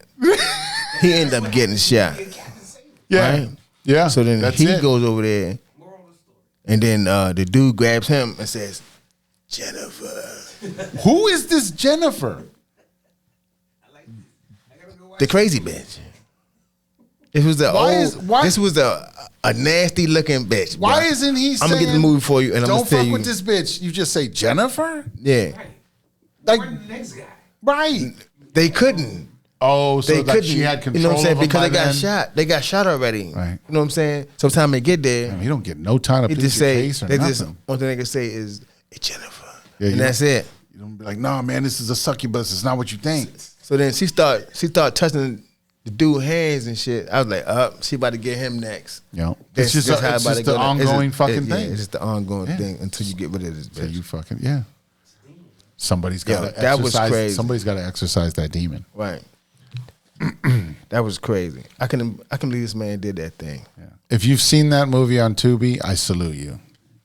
He ends up getting shot.
Yeah.
Right?
Yeah.
So then
that's
he
it.
goes over there, and then the dude grabs him and says, Jennifer.
Who is this Jennifer?
The crazy bitch. This was the this was a nasty looking bitch.
Why
bro.
isn't he
I'm
saying,
gonna get the movie for you, and I'm
don't
gonna tell
fuck
you.
with this bitch. You just say Jennifer?
Yeah,
Like,
Where's the next guy?
right.
they couldn't.
Oh, so
They
like
couldn't.
she had control
You know what I'm saying?
of him
Because
by
they got
then?
shot. They got shot already.
Right.
You know what I'm saying? So by the time they get there,
Damn, you don't get no time to
they
plead
just
your
say
case or
they
nothing.
just one thing they can say is it's Jennifer,
Yeah,
and
you
that's it.
You don't be like, nah, man, this is a succubus. It's not what you think.
So then she start touching the dude's hands and shit. I was like, she about to get him next.
You know,
That's
it's just,
how
it's
about
just
to
the
go down.
ongoing
It's
fucking
yeah,
thing.
it's just the ongoing
Yeah.
thing until you get rid of this
So
bitch.
you fucking, yeah. Somebody's
Yo,
got to
that was
exercise.
crazy.
Somebody's got to exercise that demon.
Right. That was crazy. I can believe this man did that thing.
Yeah. If you've seen that movie on Tubi, I salute you.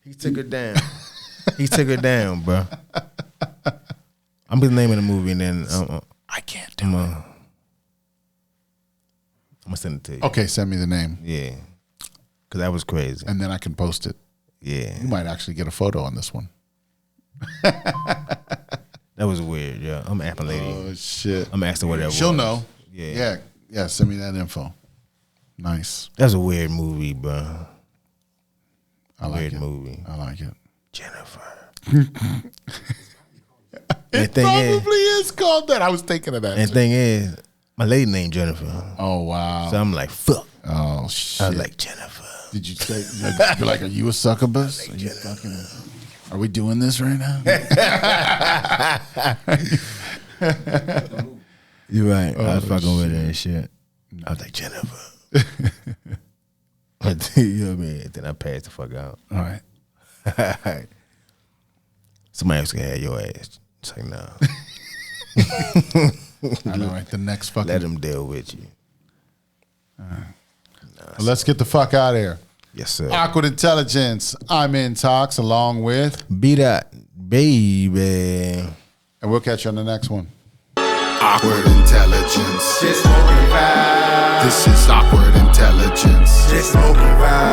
He took her down. He took her down, bro. I'm gonna name of the movie and then
I can't
I'm
do it.
gonna send it to you.
Okay, send me the name,
Yeah, because that was crazy.
and then I can post it.
Yeah,
You might actually get a photo on this one.
that was weird. Yeah, I'm apping lady.
Oh shit!
I'm asking what that was.
She'll know.
Yeah.
Yeah. Send me that info. Nice.
That's a weird movie, bro.
I like
Weird
it.
movie.
I like it.
Jennifer.
It
thing
probably
is-
is called that. I was thinking of that.
And the
too.
thing is, my lady named Jennifer.
Oh wow.
So I'm like, fuck.
Oh shit.
I was like, Jennifer.
Did you say? You're like, are you a succubus? Are you fucking? Are we doing this right now?
You're right. I was
Oh,
fucking with her and shit. I was like, Jennifer. You know what I mean? Then I passed the fuck out.
All right.
Somebody else can have your ass. It's like, no.
I know, right? The next fucking.
Let them deal with you.
Well, let's get the fuck out of here.
Yes, sir.
Awkward Intelligence. I'm Intox along with,
BDot, baby.
and we'll catch you on the next one.
Awkward Intelligence.
Just smoking vibe.
This is Awkward Intelligence.
Just smoking vibe.